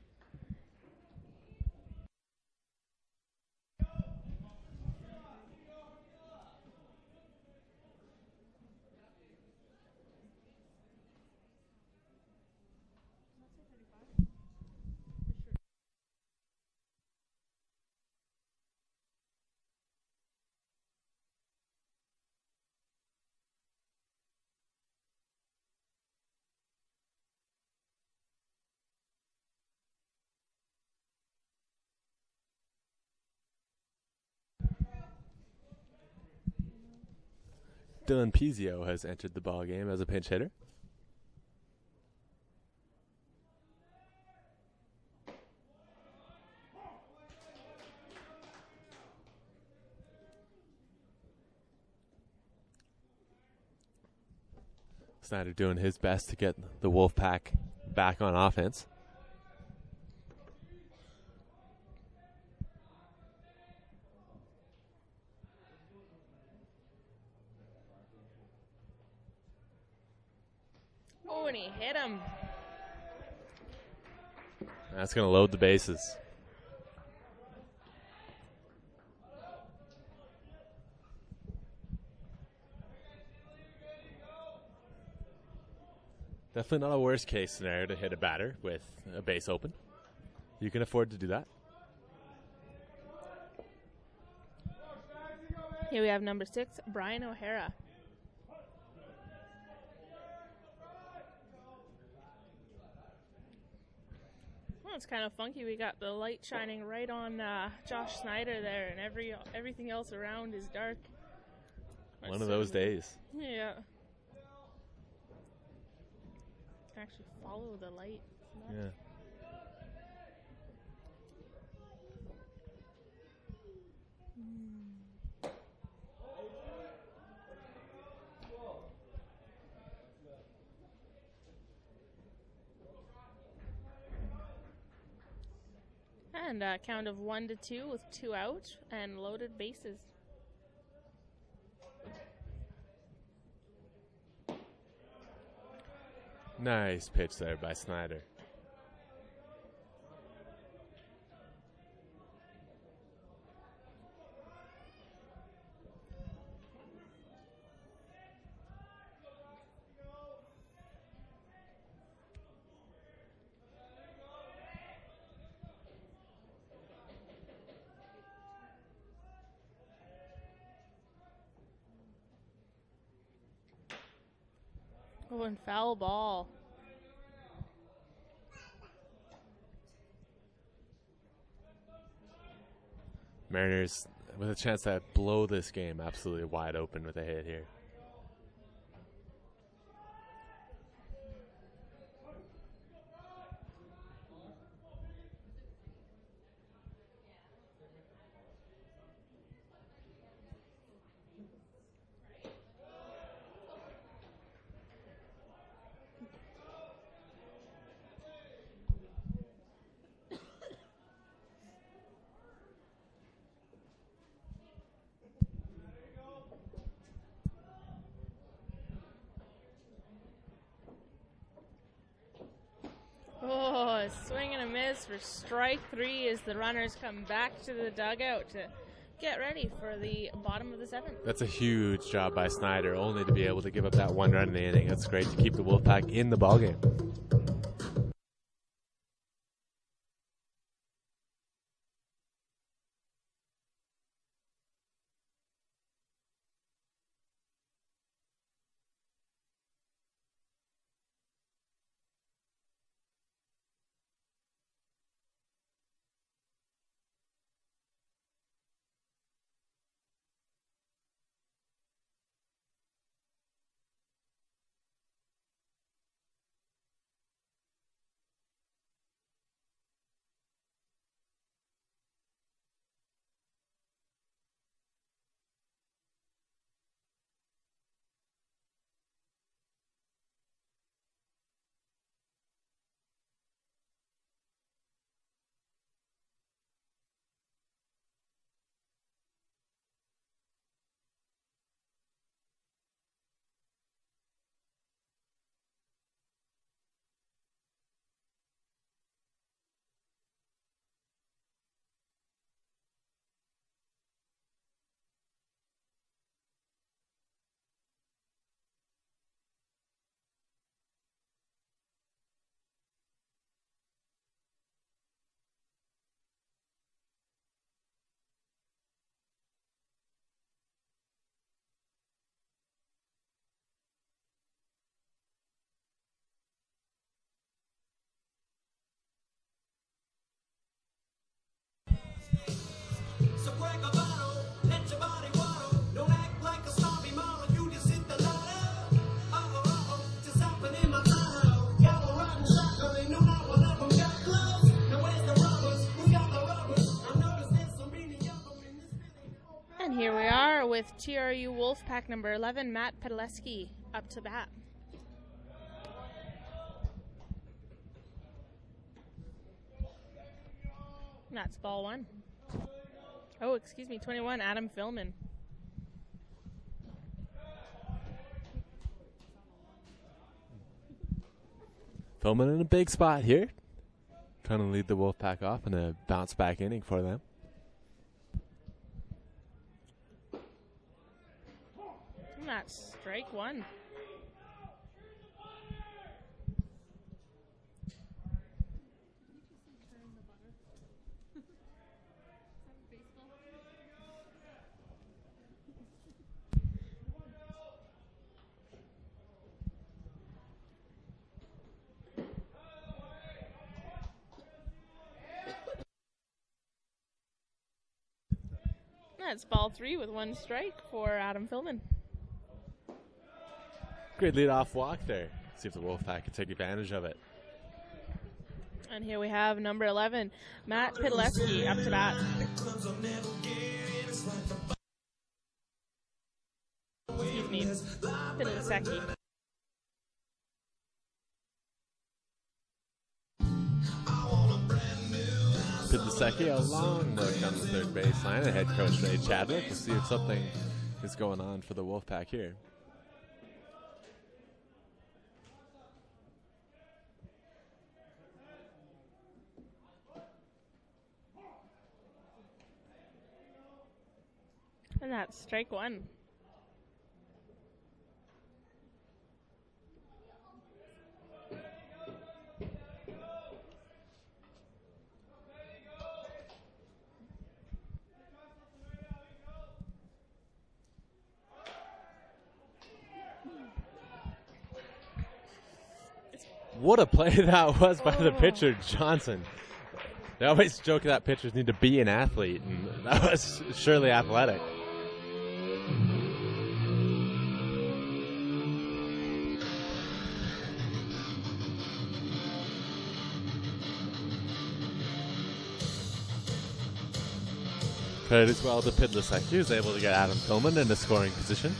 Dylan Pizio has entered the ball game as a pinch hitter. Snyder doing his best to get the Wolfpack back on offense. Oh, and he hit him. That's going to load the bases. Definitely not a worst case scenario to hit a batter with a base open. You can afford to do that. Here we have number 6, Brian O'Hara. Well, it's kind of funky. We got the light shining right on Josh Snyder there, and everything else around is dark. One of those days. Yeah. Actually follow the light. Yeah. And a count of 1-2 with 2 out and loaded bases. Nice pitch there by Snyder. Oh, and foul ball. Mariners with a chance to blow this game absolutely wide open with a hit here. Oh, a swing and a miss for strike 3 as the runners come back to the dugout to get ready for the bottom of the 7th. That's a huge job by Snyder, only to be able to give up that 1 run in the inning. That's great to keep the Wolfpack in the ballgame. with TRU WolfPack number 11, Matt Pedaleski, up to bat. That's ball 1. Oh, excuse me, 21, Adam Philman. Philman in a big spot here. Trying to lead the Wolfpack off in a bounce back inning for them. And that's strike 1. That's ball 3 with 1 strike for Adam Philman. Great lead-off walk there. See if the Wolfpack can take advantage of it. And here we have number 11, Matt Pedaleski, up to bat. Excuse me, Pedalesecki. Pedalesecki, a long look on the third baseline. And head coach Ray Chadwick. We'll see if something is going on for the Wolfpack here. And that's strike 1. What a play that was by the pitcher, Johnson. They always joke that pitchers need to be an athlete, and that was surely athletic. Credit as well to Pedalesecki, who's able to get Adam Philman into scoring position.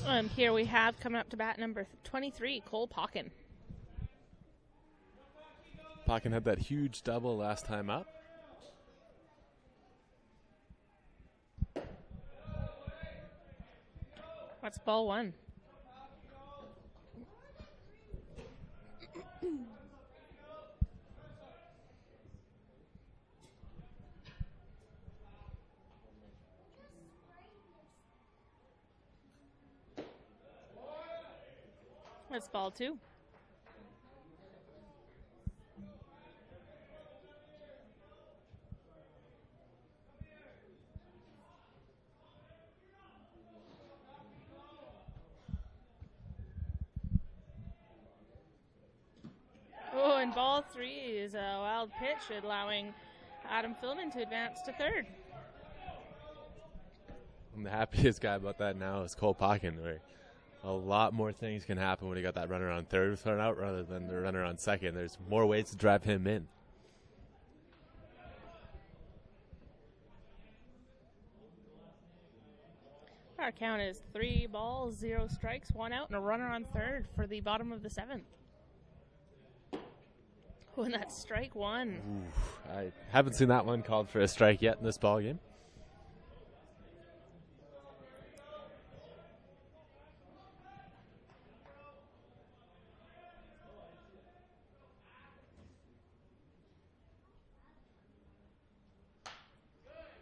And here we have, coming up to bat, number 23, Cole Pauken. Pauken had that huge double last time up. That's ball 1. That's ball 2. Oh, and ball 3 is a wild pitch, allowing Adam Philman to advance to third. And the happiest guy about that now is Cole Pauken, where a lot more things can happen when you got that runner on third thrown out rather than the runner on second. There's more ways to drive him in. Our count is 3 balls, 0 strikes, 1 out, and a runner on third for the bottom of the 7th. Oh, and that's strike 1. Ooh, I haven't seen that one called for a strike yet in this ball game.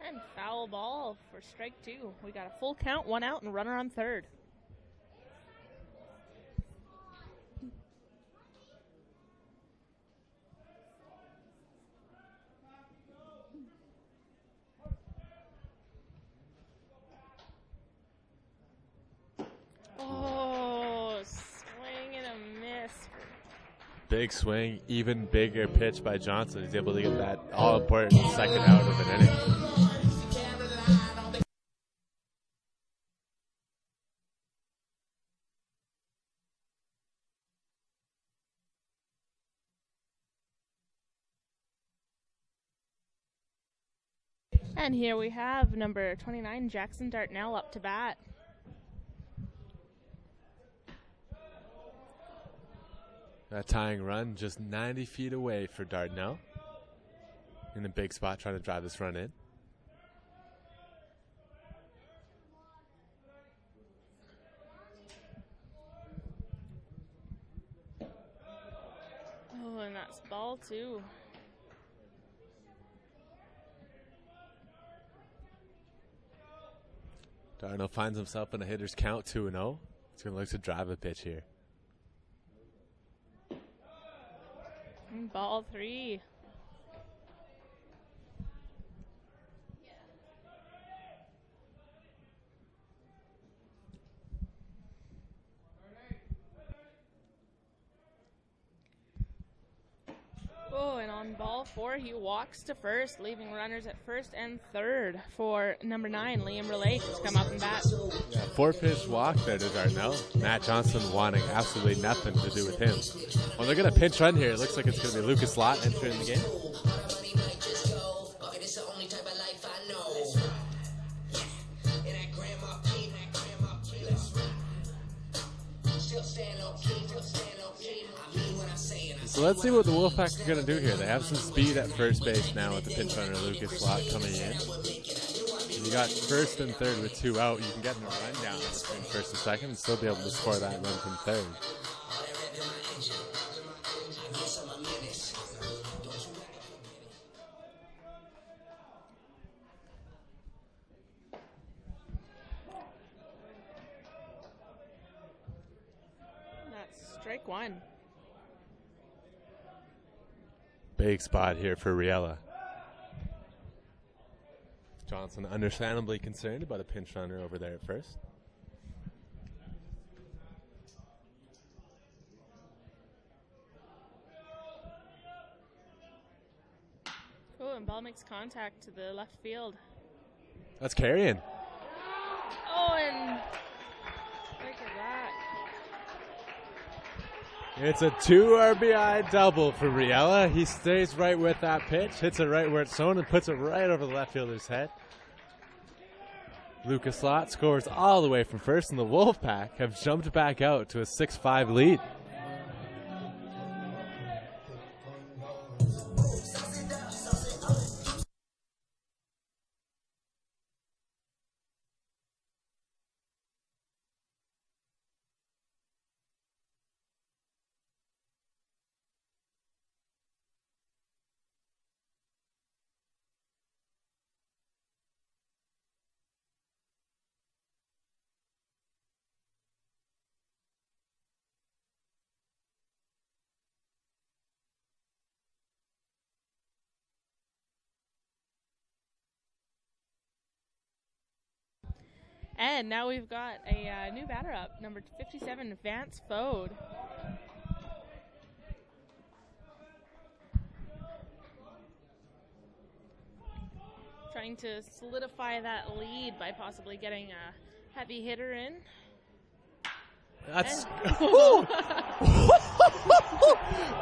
And foul ball for strike 2. We got a full count, 1 out, and runner on third. Oh, swing and a miss. Big swing, even bigger pitch by Johnson. He's able to get that all-important second out of an inning. And here we have number 29, Jackson Dartnell, up to bat. That tying run just 90 feet away for Dartnell. In a big spot trying to drive this run in. Oh, and that's ball 2. Dartnell finds himself in a hitter's count 2-0. He's going to look to drive a pitch here. And ball 3. Oh, and on ball 4, he walks to first, leaving runners at first and third for number 9, Liam Relay, to come up and bat. Yeah, 4-pitch walk there to Dartnell. Matt Johnson wanting absolutely nothing to do with him. Well, they're going to pinch run here. It looks like it's going to be Lucas Lott entering the game. So let's see what the Wolfpack are going to do here. They have some speed at first base now with the pinch runner Lucas Lott coming in. And you got first and third with 2 out. You can get in a run down between first and second and still be able to score that run from third. That's strike 1. Big spot here for Riella. Johnson understandably concerned about a pinch runner over there at first. Oh, and ball makes contact to the left field. That's carrying. Oh, and look at that. It's a 2 RBI double for Riella. He stays right with that pitch, hits it right where it's shown, and puts it right over the left fielder's head. Lucas Lott scores all the way from first, and the Wolfpack have jumped back out to a 6-5 lead. And now we've got a new batter up, number 57, Vance Fode. Trying to solidify that lead by possibly getting a heavy hitter in. That's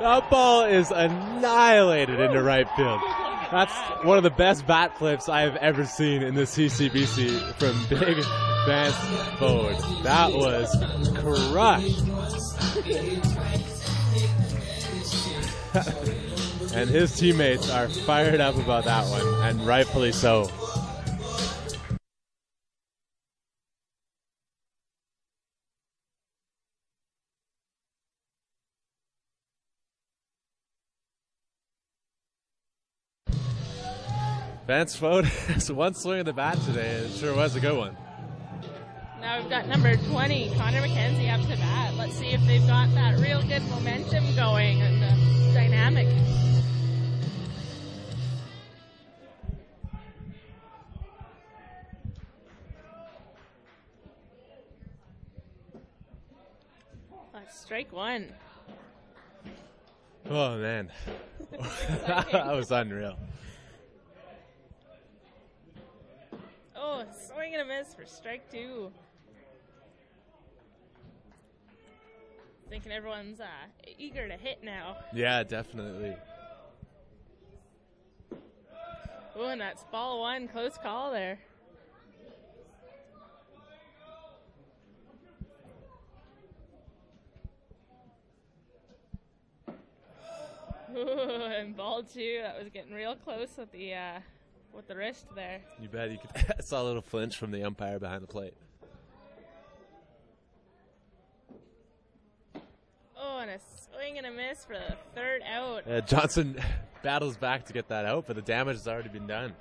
that ball is annihilated into right field. That's one of the best bat flips I have ever seen in the CCBC from Big Vance Fode. That was crushed. And his teammates are fired up about that one, and rightfully so. Vance Fode has one swing of the bat today. It sure was a good one. Now we've got number 20, Connor McKenzie, up to bat. Let's see if they've got that real good momentum going and dynamic. That's strike 1. Oh, man. That was unreal. Oh, swing and a miss for strike 2. Thinking everyone's eager to hit now. Yeah, definitely. Ooh, and that's ball one. Close call there. Ooh, and ball two. That was getting real close with the wrist there. You bet. You could I saw a little flinch from the umpire behind the plate. Oh, and a swing and a miss for the third out. Johnson battles back to get that out, but the damage has already been done.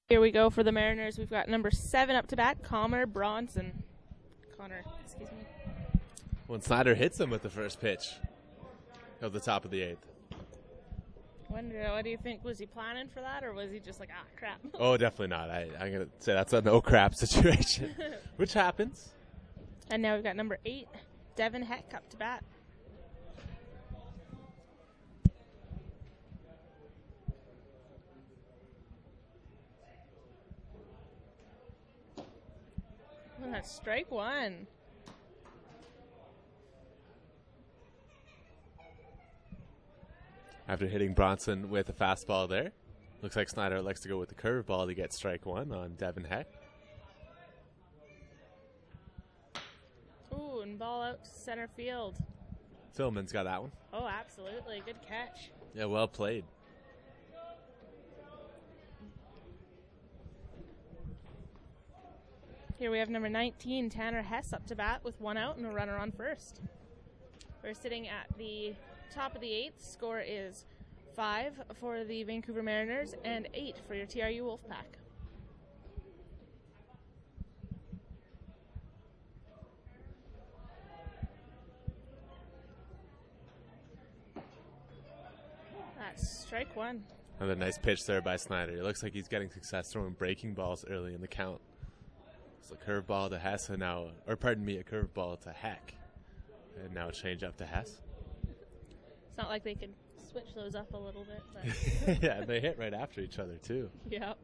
Here we go for the Mariners. We've got number 7 up to bat, Connor Bronson. Excuse me. When Snyder hits him with the first pitch of the top of the 8th. Wonder, what do you think? Was he planning for that, or was he just like, ah, crap? Oh, definitely not. I'm going to say that's a no crap situation, which happens. And now we've got number 8, Devin Heck up to bat. And that's strike one. After hitting Bronson with a fastball there, looks like Snyder likes to go with the curveball to get strike one on Devin Heck. Ooh, and ball out to center field. Tillman's got that one. Oh, absolutely. Good catch. Yeah, well played. Here we have number 19, Tanner Hess up to bat with 1 out and a runner on first. We're sitting at the top of the 8th. Score is 5 for the Vancouver Mariners and 8 for your TRU WolfPack. That's strike one. Another nice pitch there by Snyder. It looks like he's getting success throwing breaking balls early in the count. It's a curveball to Hess and now, or pardon me, a curveball to Heck. And now a change up to Hess. It's not like they could switch those up a little bit. But yeah, they hit right after each other too. Yep.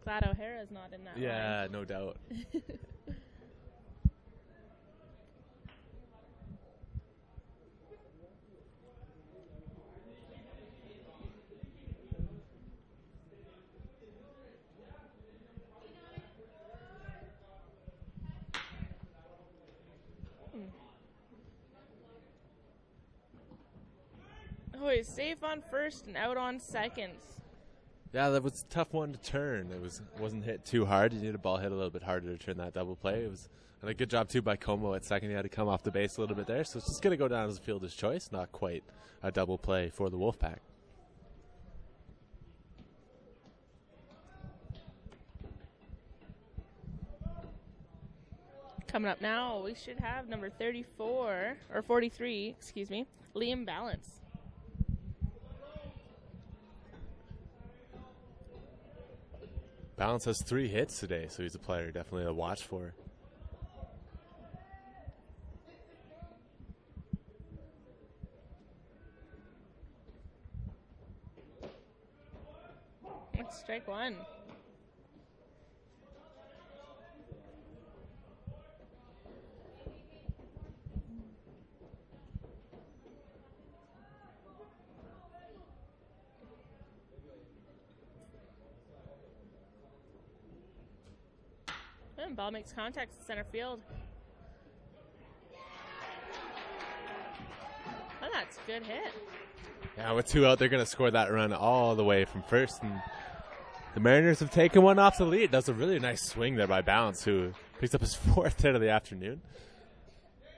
Glad O'Hara's not in that Yeah, line. no doubt. Oh, he's safe on first and out on second. Yeah, that was a tough one to turn. Wasn't hit too hard. You need a ball hit a little bit harder to turn that double play. It was and a good job too by Como at second. He had to come off the base a little bit there, so it's just going to go down as a fielder's choice. Not quite a double play for the Wolfpack. Coming up now, we should have number 34 or 43, excuse me, Liam Balance. Balance has 3 hits today, so he's a player definitely to watch for. That's strike one. And ball makes contact to center field. Oh, that's a good hit. Yeah, with 2 out, they're going to score that run all the way from first. And the Mariners have taken one off the lead. That's a really nice swing there by Balance, who picks up his 4th hit of the afternoon.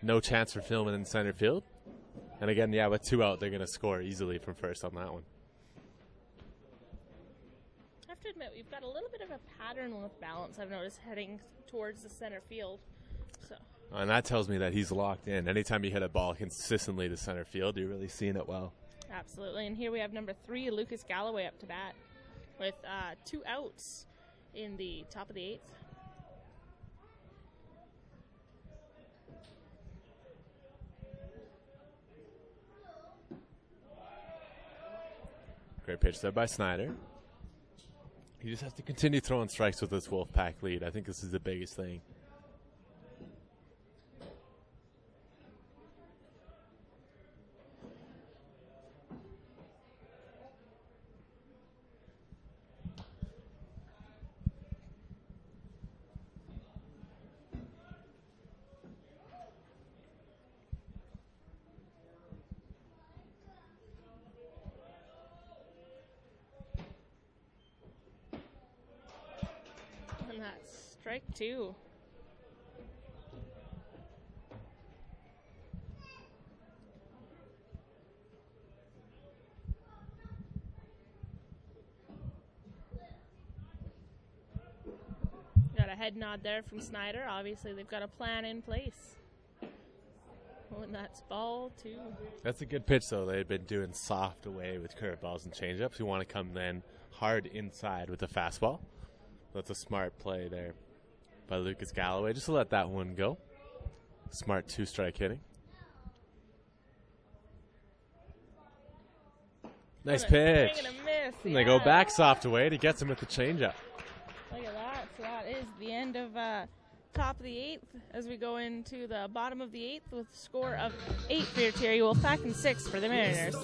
No chance for filming in center field. And again, yeah, with 2 out, they're going to score easily from first on that one. I have to admit, we've got a little bit of a pattern with Balance, I've noticed, heading towards the center field. So. And that tells me that he's locked in. Anytime you hit a ball consistently to center field, you're really seeing it well. Absolutely. And here we have number 3, Lucas Galloway, up to bat with 2 outs in the top of the 8th. Great pitch there by Snyder. He just has to continue throwing strikes with this Wolfpack lead. I think this is the biggest thing. And that's strike 2. Got a head nod there from Snyder. Obviously, they've got a plan in place. Oh, and that's ball 2. That's a good pitch, though. They've been doing soft away with curveballs and changeups. You want to come then hard inside with a fastball. That's a smart play there by Lucas Galloway, just to let that one go. Smart 2-strike hitting. Nice pitch. Swing and a miss. And they go back soft away, and he gets him with the changeup. Look at that. So that is the end of top of the 8th as we go into the bottom of the 8th with a score of 8 for your TRU Wolfpack and 6 for the Mariners.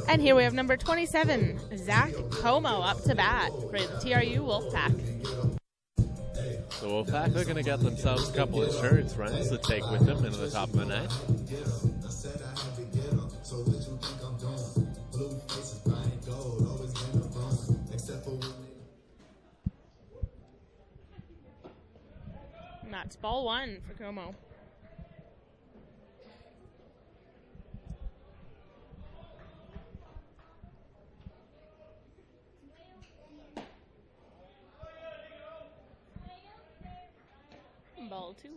And here we have number 27, Zach Como, up to bat for the TRU WolfPack. The Wolfpack looking to get themselves a couple insurance runs to take with them into the top of the ninth. And that's ball one for Como. Ball two.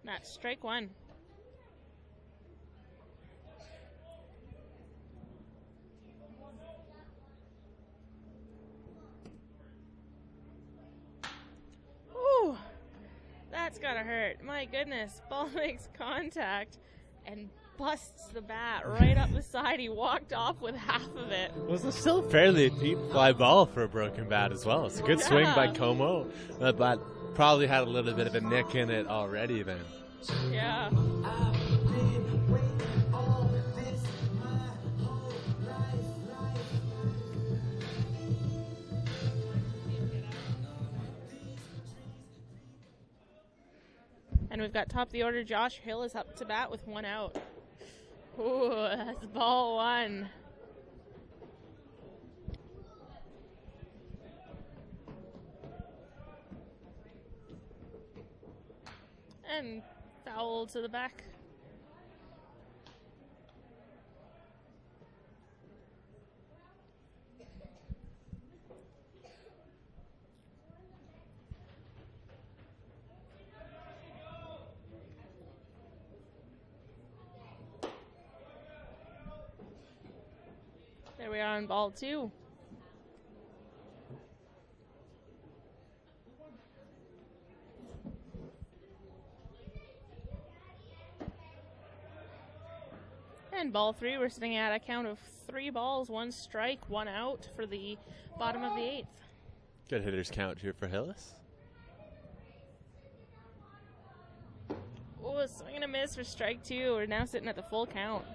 That's strike one. Ooh, that's gotta hurt. My goodness, ball makes contact and busts the bat right up the side. He walked off with half of it. It was still a fairly deep fly ball for a broken bat as well. It's a good swing by Como. That bat probably had a little bit of a nick in it already then. Yeah. And we've got top of the order, Josh Hill is up to bat with one out. Ooh, that's ball one. And foul to the back. There we are on ball two. And ball three, we're sitting at a count of 3 balls, 1 strike, 1 out for the bottom of the 8th. Good hitter's count here for Hillis. Oh, swing and a miss for strike 2. We're now sitting at the full count.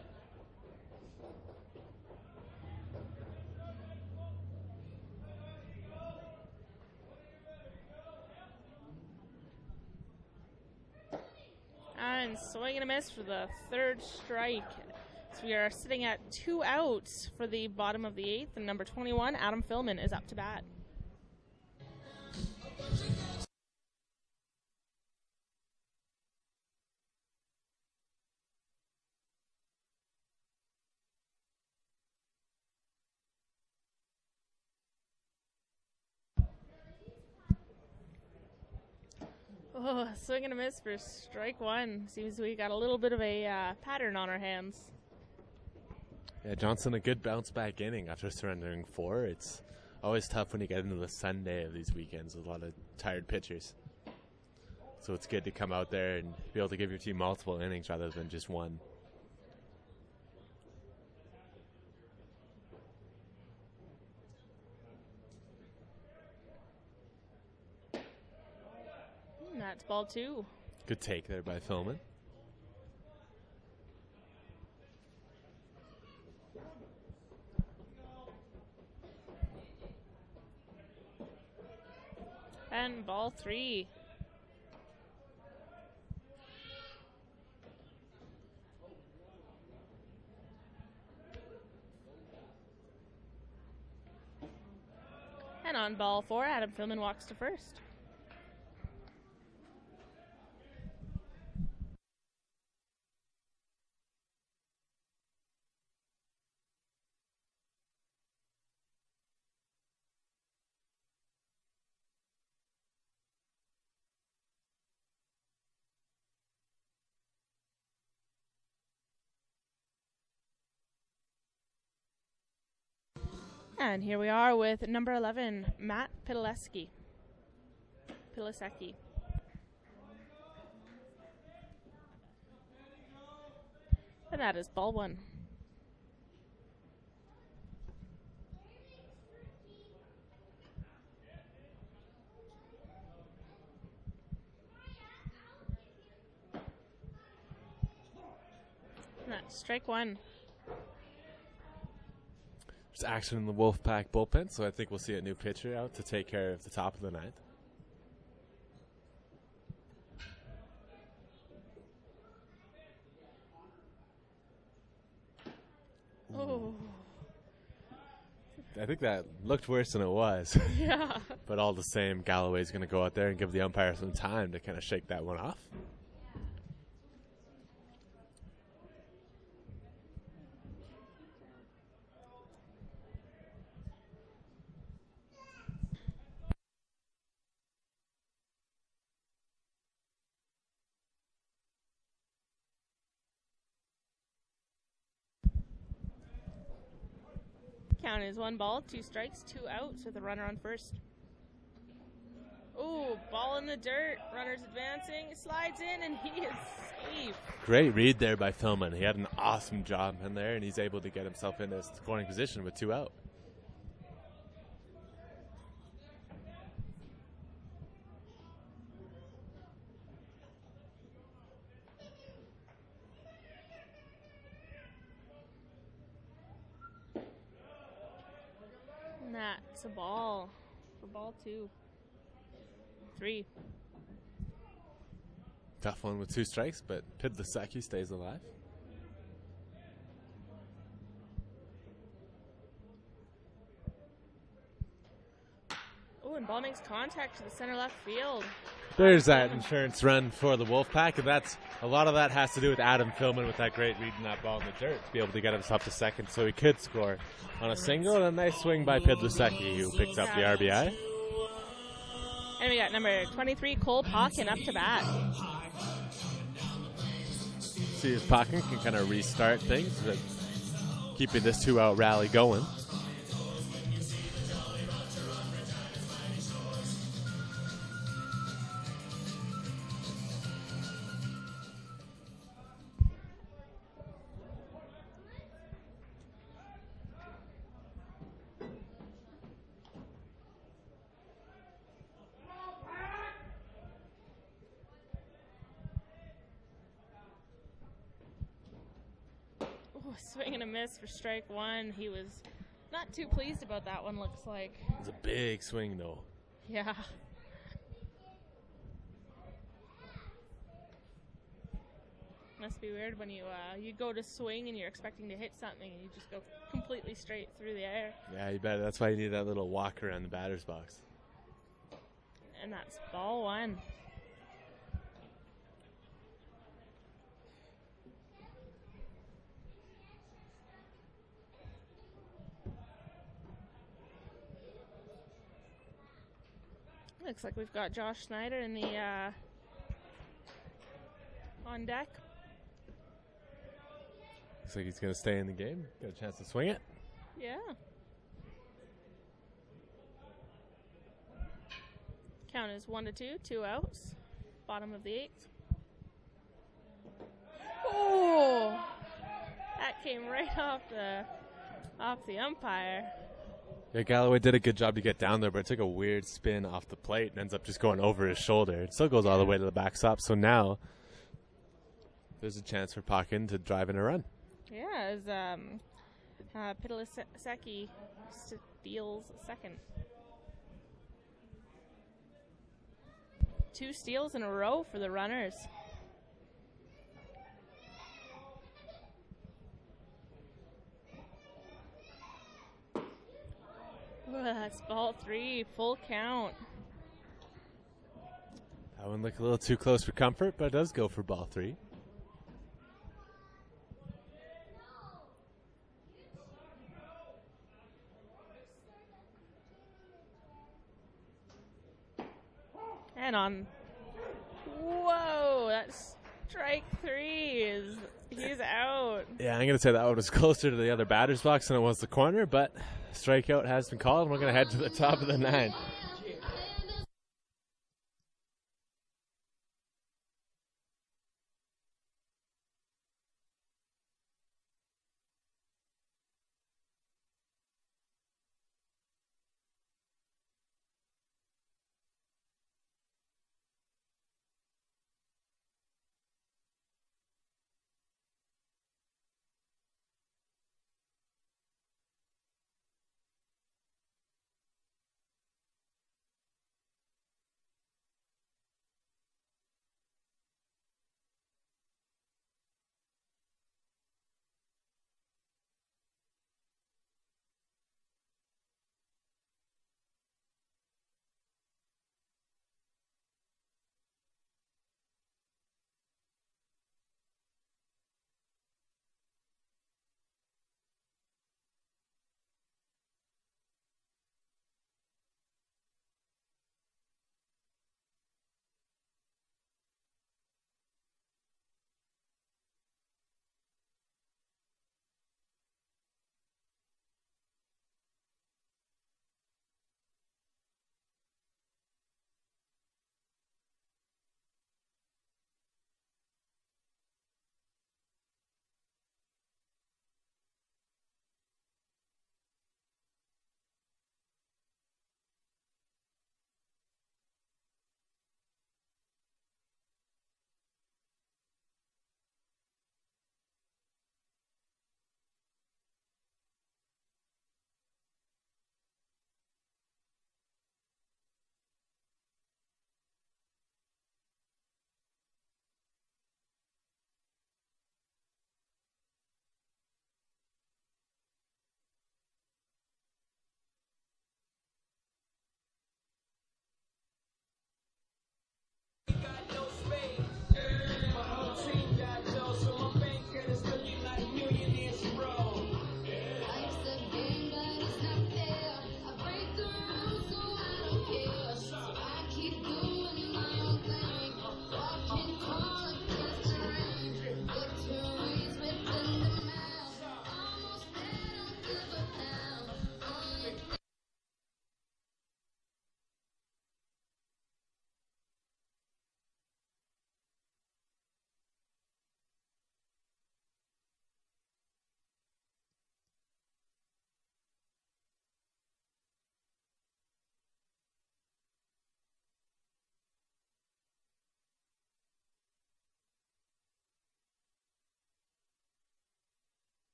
And swing and a miss for the 3rd strike. So we are sitting at 2 outs for the bottom of the 8th, and number 21, Adam Philman, is up to bat. Oh, swing and a miss for strike 1. Seems we got a little bit of a pattern on our hands. Yeah, Johnson, a good bounce back inning after surrendering 4. It's always tough when you get into the Sunday of these weekends with a lot of tired pitchers. So it's good to come out there and be able to give your team multiple innings rather than just one. That's ball 2. Good take there by Philman. And ball 3. And on ball 4, Adam Philman walks to first. And here we are with number 11, Matt Pilasecki. And that is ball 1. That's strike one. There's action in the Wolfpack bullpen, so I think we'll see a new pitcher out to take care of the top of the ninth. Oh. I think that looked worse than it was. Yeah. But all the same, Galloway's going to go out there and give the umpire some time to kind of shake that one off. Count is 1 ball, 2 strikes, 2 outs with a runner on first. Ooh, ball in the dirt. Runner's advancing, slides in, and he is safe. Great read there by Philman. He had an awesome job in there, and he's able to get himself in a scoring position with 2 out. And that's a ball for ball 2. 3. Tough one with 2 strikes, but Pidlasecki stays alive. Oh, and ball makes contact to the center left field. There's that insurance run for the Wolfpack, and that's a lot of that has to do with Adam Philman with that great read in that ball in the dirt to be able to get himself to second, so he could score on a single, and a nice swing by Pidlasecki, who picks up the RBI. And we got number 23, Cole Pocken, up to bat. See if Pocken can kind of restart things, keeping this 2-out rally going. Swing and a miss for strike 1. He was not too pleased about that one, looks like. It's a big swing, though. Yeah. Must be weird when you go to swing and you're expecting to hit something and you just go completely straight through the air. Yeah, you bet. That's why you need that little walk around the batter's box. And that's ball 1. Looks like we've got Josh Snyder in the on deck. Looks like he's going to stay in the game. Got a chance to swing it. Yeah. Count is 1-2, 2 outs. Bottom of the 8th. Oh, that came right off the umpire. Yeah, Galloway did a good job to get down there, but it took a weird spin off the plate and ends up just going over his shoulder. It still goes all the way to the backstop, so now there's a chance for Pocken to drive in a run. Yeah, as Pidlasecki steals second. 2 steals in a row for the runners. Ooh, that's ball 3, full count. That one looked a little too close for comfort, but it does go for ball 3. And on. Whoa, that's strike 3. He's out. Yeah, I'm going to say that one was closer to the other batter's box than it was the corner, but strikeout has been called, and we're going to head to the top of the 9.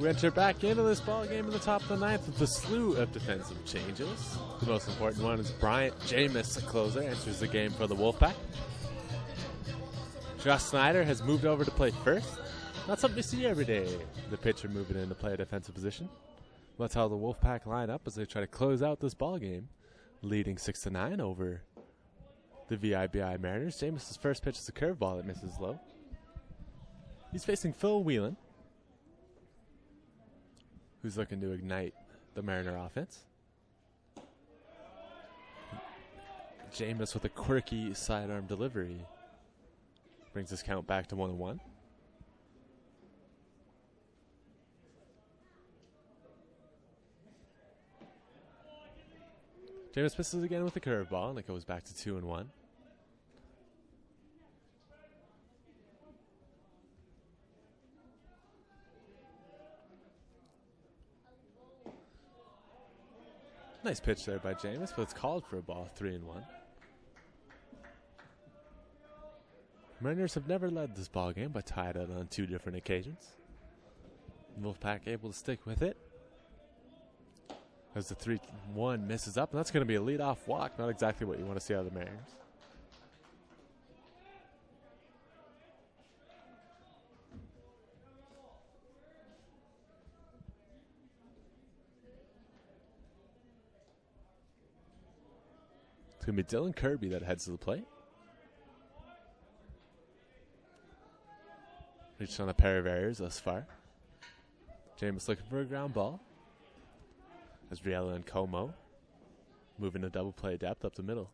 We enter back into this ball game in the top of the ninth with a slew of defensive changes. The most important one is Bryant Jameis, the closer, enters the game for the Wolfpack. Josh Snyder has moved over to play first. Not something you see every day, the pitcher moving in to play a defensive position. That's how the Wolfpack line up as they try to close out this ball game, leading 6-9 over the VIBI Mariners. Jameis' first pitch is a curveball that misses low. He's facing Phil Whelan, who's looking to ignite the Mariner offense. Jameis with a quirky sidearm delivery brings his count back to 1-1. Jameis misses again with a curveball, and it goes back to 2-1. Nice pitch there by Jameis, but it's called for a ball, 3-1. Mariners have never led this ball game, but tied it on 2 different occasions. Wolfpack able to stick with it as the 3-1 misses up, and that's going to be a leadoff walk. Not exactly what you want to see out of the Mariners. It's going to be Dylan Kirby that heads to the plate. Reached on a pair of errors thus far. Jameis looking for a ground ball. As Riella and Como moving to double play depth up the middle.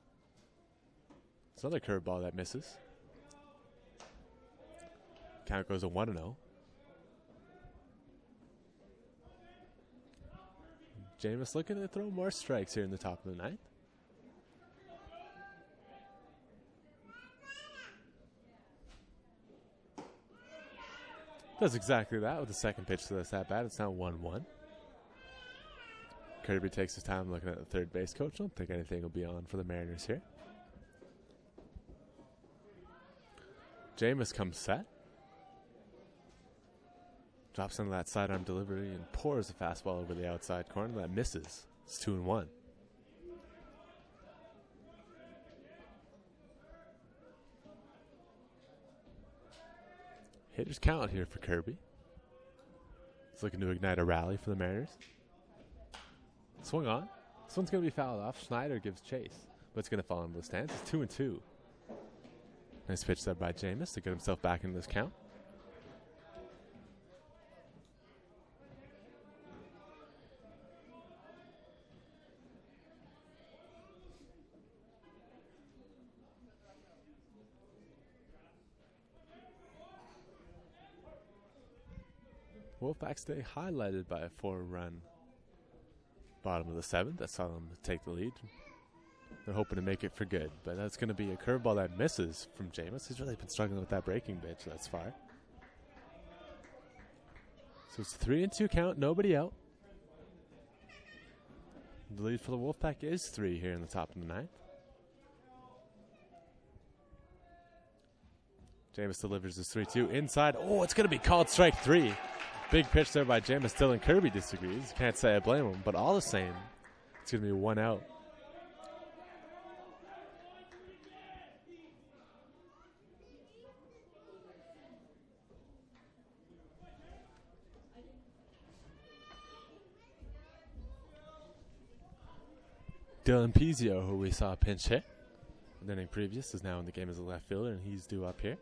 It's another curveball that misses. Count goes to 1-0. Jameis looking to throw more strikes here in the top of the ninth. Does exactly that with the second pitch to this at bat. It's now 1-1. Kirby takes his time looking at the third base coach. I don't think anything will be on for the Mariners here. Jameis comes set. Drops into that sidearm delivery and pours a fastball over the outside corner. That misses. It's 2-1. Hitters count here for Kirby. He's looking to ignite a rally for the Mariners. Swung on. This one's going to be fouled off. Schneider gives chase, but it's going to fall into the stands. It's 2-2. Nice pitch there by Jameis to get himself back into this count. Wolfpack stay highlighted by a 4-run bottom of the 7th. That saw them take the lead. They're hoping to make it for good, but that's going to be a curveball that misses from Jameis. He's really been struggling with that breaking pitch thus far. So it's 3-2 count, nobody out. The lead for the Wolfpack is 3 here in the top of the 9th. Jameis delivers his 3-2 inside. Oh, it's going to be called strike 3. Big pitch there by Jameis. Dylan Kirby disagrees. Can't say I blame him, but all the same, it's going to be 1 out. Dylan Pizio, who we saw pinch hit the inning previous, is now in the game as a left fielder, and he's due up here.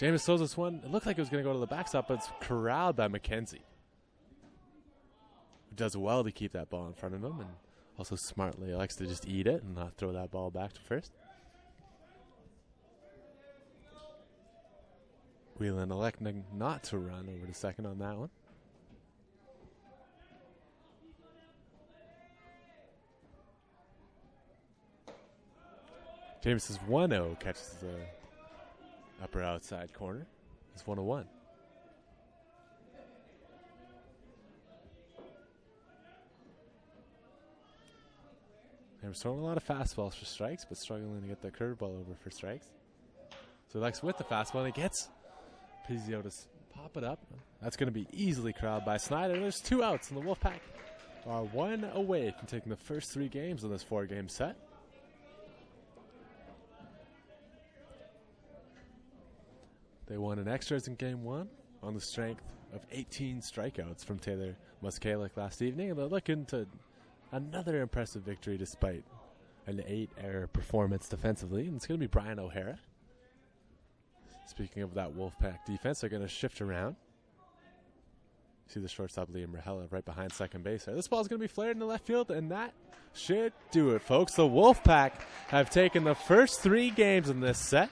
Jameis throws this one. It looked like it was going to go to the backstop, but it's corralled by McKenzie, who does well to keep that ball in front of him and also smartly likes to just eat it and not throw that ball back to first. Whelan electing not to run over to second on that one. Jameis' 1-0 catches the upper outside corner. It's 1-1. They were throwing a lot of fastballs for strikes, but struggling to get the curveball over for strikes. So Lex with the fastball, and he gets Pizio to Pop it up. That's going to be easily corralled by Snyder. There's 2 outs, and the Wolfpack are 1 away from taking the first 3 games in this 4-game set. They won in extras in Game 1 on the strength of 18 strikeouts from Taylor Muskalik last evening, and they're looking to another impressive victory despite an 8-error performance defensively, and it's going to be Brian O'Hara. Speaking of that Wolfpack defense, they're going to shift around. See the shortstop Liam Rahela right behind second base there. This ball's going to be flared in the left field, and that should do it, folks. The Wolfpack have taken the first 3 games in this set.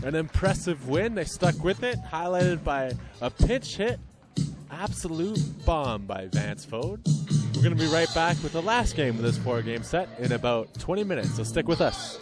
An impressive win. They stuck with it, highlighted by a pinch hit, absolute bomb by Vance Fode. We're going to be right back with the last game of this 4-game set in about 20 minutes, so stick with us.